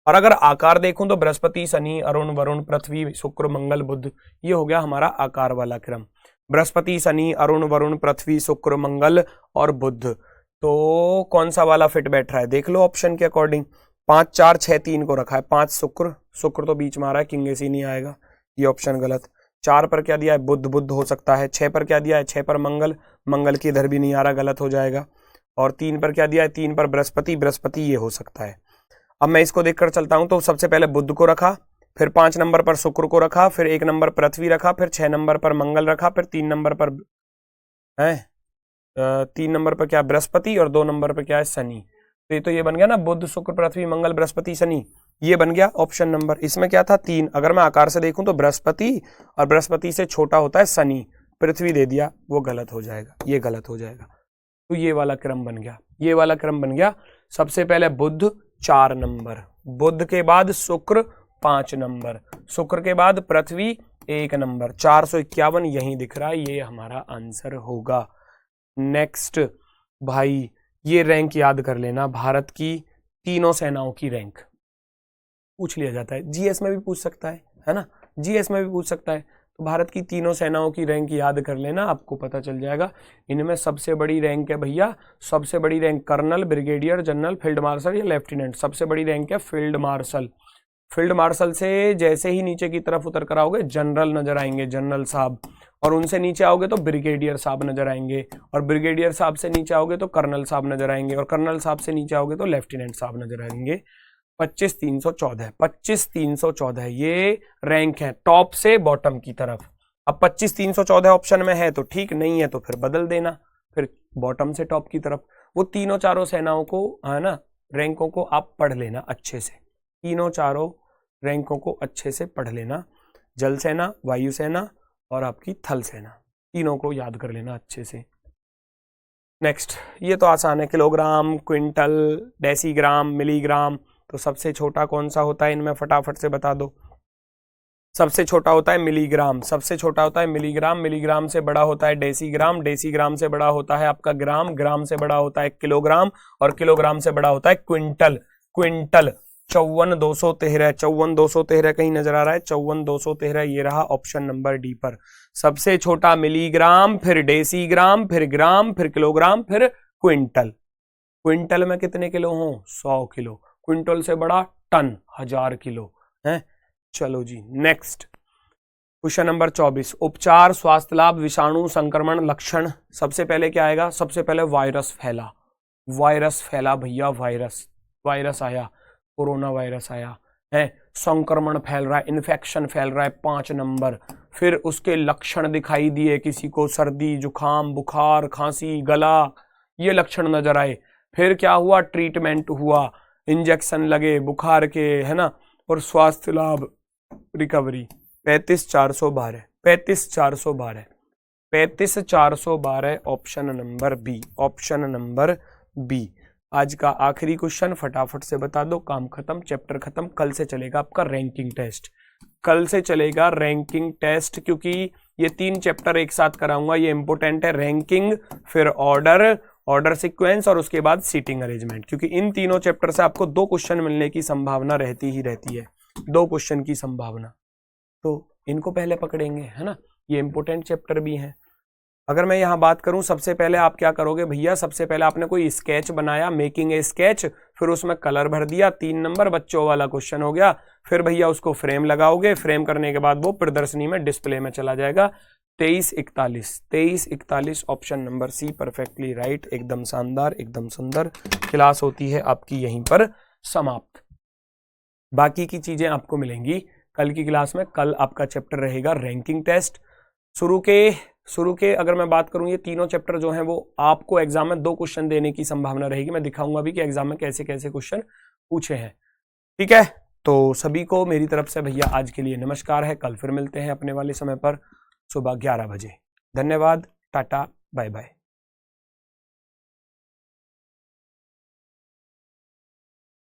और अगर आकार देखूं तो बृहस्पति, शनि, अरुण, वरुण, पृथ्वी, शुक्र, मंगल, बुध, ये हो गया हमारा आकार वाला क्रम। बृहस्पति, शनि, अरुण, वरुण, पृथ्वी, शुक्र, मंगल और बुध। तो कौन सा वाला फिट बैठ रहा है देख लो ऑप्शन के अकॉर्डिंग। 5, 4, 6, 3 को रखा है। 5 शुक्र तो बीच में आ रहा है, किंगेसी नहीं आएगा, ये ऑप्शन गलत। 4 पर क्या दिया है, बुध हो सकता है। 6 पर क्या दिया है, 6 पर मंगल की इधर भी नहीं आ रहा, गलत हो जाएगा। और 3 पर क्या दिया है, 3 पर बृहस्पति, ये हो सकता है। अब मैं इसको देखकर चलता हूं तो सबसे पहले बुध को रखा, फिर 5 नंबर पर शुक्र को रखा, फिर 1 नंबर पृथ्वी रखा, फिर 6 नंबर पर मंगल रखा, फिर 3 नंबर पर 3 नंबर पर क्या बृहस्पति और 2 नंबर पर क्या है शनि। तो ये बन गया ना, बुध, शुक्र, पृथ्वी, मंगल, बृहस्पति, शनि, ये बन गया ऑप्शन नंबर। इसमें क्या था 3। अगर मैं आकार से देखूं तो बृहस्पति और बृहस्पति से छोटा होता है शनि, पृथ्वी दे दिया, वो गलत हो जाएगा, ये गलत हो जाएगा। तो ये वाला क्रम बन गया, ये वाला क्रम बन गया। सबसे पहले बुध 4 नंबर, बुध के बाद शुक्र 5 नंबर, शुक्र के बाद पृथ्वी 1 नंबर, 451 यही दिख रहा है, ये हमारा आंसर होगा। नेक्स्ट भाई, ये रैंक याद कर लेना, भारत की तीनों सेनाओं की रैंक पूछ लिया जाता है, जीएस में भी पूछ सकता है ना, जीएस में भी पूछ सकता है। तो भारत की तीनों सेनाओं की रैंक याद कर लेना, आपको पता चल जाएगा। इनमें सबसे बड़ी रैंक है भैया, सबसे बड़ी rank colonel, brigadier general, field marshal या लेफ्टिनेंट। सबसे बड़ी रैंक है फील्ड मार्शल। फील्ड मार्शल से जैसे ही नीचे की तरफ उतर कर आओगे जनरल नजर आएंगे, जनरल साहब, और उनसे नीचे आओगे तो ब्रिगेडियर साहब नजर आएंगे, और ब्रिगेडियर साहब से नीचे आओगे तो कर्नल साहब नजर आएंगे, और कर्नल साहब से नीचे आओगे तो लेफ्टिनेंट साहब नजर आएंगे। 25,314 ये रैंक है टॉप से बॉटम की तरफ। अब 25,314 ऑप्शन में है तो ठीक, नहीं है तो फिर बदल देना, फिर बॉटम से टॉप की तरफ। वो तीनों चारों सेनाओं को, है ना, रैंकों को आप पढ़ लेना अच्छे से, तीनों चारों रैंकों को अच्छे से पढ़ लेना। जल सेना, वायुसेना और आपकी थल सेना, तीनों को याद कर लेना अच्छे से। नेक्स्ट, ये तो आसान है, किलोग्राम, क्विंटल, डेसीग्राम, मिलीग्राम। तो सबसे छोटा कौन सा होता है इनमें, फटाफट से बता दो। सबसे छोटा होता है मिलीग्राम, सबसे छोटा होता है मिलीग्राम, मिलीग्राम से बड़ा होता है डेसीग्राम, डेसीग्राम से बड़ा होता है आपका ग्राम, ग्राम से बड़ा होता है किलोग्राम, और किलोग्राम से बड़ा होता है क्विंटल। क्विंटल 54,213, 54,213 कहीं नजर आ रहा है, 54,213 ये रहा ऑप्शन नंबर डी पर। सबसे छोटा मिलीग्राम, फिर डेसीग्राम, फिर ग्राम, फिर किलोग्राम, फिर क्विंटल। क्विंटल में कितने किलो हो, 100 किलो। क्विंटल से बड़ा टन, 1000 किलो है। चलो जी, नेक्स्ट क्वेश्चन नंबर 24, उपचार, स्वास्थ्य लाभ, विषाणु संक्रमण, लक्षण। सबसे पहले क्या आएगा, सबसे पहले वायरस फैला, वायरस फैला भैया, वायरस आया, कोरोना वायरस आया है, संक्रमण फैल रहा है, इन्फेक्शन फैल रहा है, 5 नंबर। फिर उसके लक्षण दिखाई दिए, किसी को सर्दी, जुकाम, बुखार, खांसी, गला, ये लक्षण नजर आए। फिर क्या हुआ, ट्रीटमेंट हुआ, इंजेक्शन लगे बुखार के, है ना, और स्वास्थ्य लाभ, recovery. 35,412, 35,412, 35,412 option number B, option number B. आज का आखिरी क्वेश्चन, फटाफट से बता दो, काम खत्म, चैप्टर खत्म। कल से चलेगा आपका रैंकिंग टेस्ट, कल से चलेगा रैंकिंग टेस्ट, क्योंकि ये 3 चैप्टर एक साथ कराऊंगा, ये इंपॉर्टेंट है। रैंकिंग, फिर ऑर्डर ऑर्डर सीक्वेंस और उसके बाद सीटिंग अरेंजमेंट, क्योंकि इन तीनों चैप्टर से आपको 2 क्वेश्चन मिलने की संभावना रहती ही रहती है, 2 क्वेश्चन की संभावना, तो इनको पहले पकड़ेंगे, है ना। ये इंपॉर्टेंट चैप्टर भी हैं। अगर मैं यहाँ बात करूँ, सबसे पहले आप क्या करोगे भैया, सबसे पहले आपने कोई स्केच बनाया, मेकिंग ए स्केच, फिर उसमें कलर भर दिया, 3 नंबर बच्चों वाला क्वेश्चन हो गया। फिर भैया उसको फ्रेम लगाओगे, फ्रेम करने के बाद वो प्रदर्शनी में डिस्प्ले में चला जाएगा। 23:41 option number C perfectly right, एकदम शानदार, एकदम सुंदर। क्लास होती है आपकी यहीं पर समाप्त। बाकी की चीजें आपको मिलेंगी कल की क्लास में। कल आपका चैप्टर रहेगा रैंकिंग टेस्ट। शुरू के अगर मैं बात करूं, ये तीनों चैप्टर जो हैं वो आपको एग्जाम में 2 क्वेश्चन देने की संभावना रहेगी। मैं दिखाऊंगा भी कि एग्जाम में कैसे कैसे क्वेश्चन पूछे हैं, ठीक है। तो सभी को मेरी तरफ से भैया आज के लिए नमस्कार है। कल फिर मिलते हैं अपने वाले समय पर सुबह 11 बजे। धन्यवाद, टाटा, बाय बाय।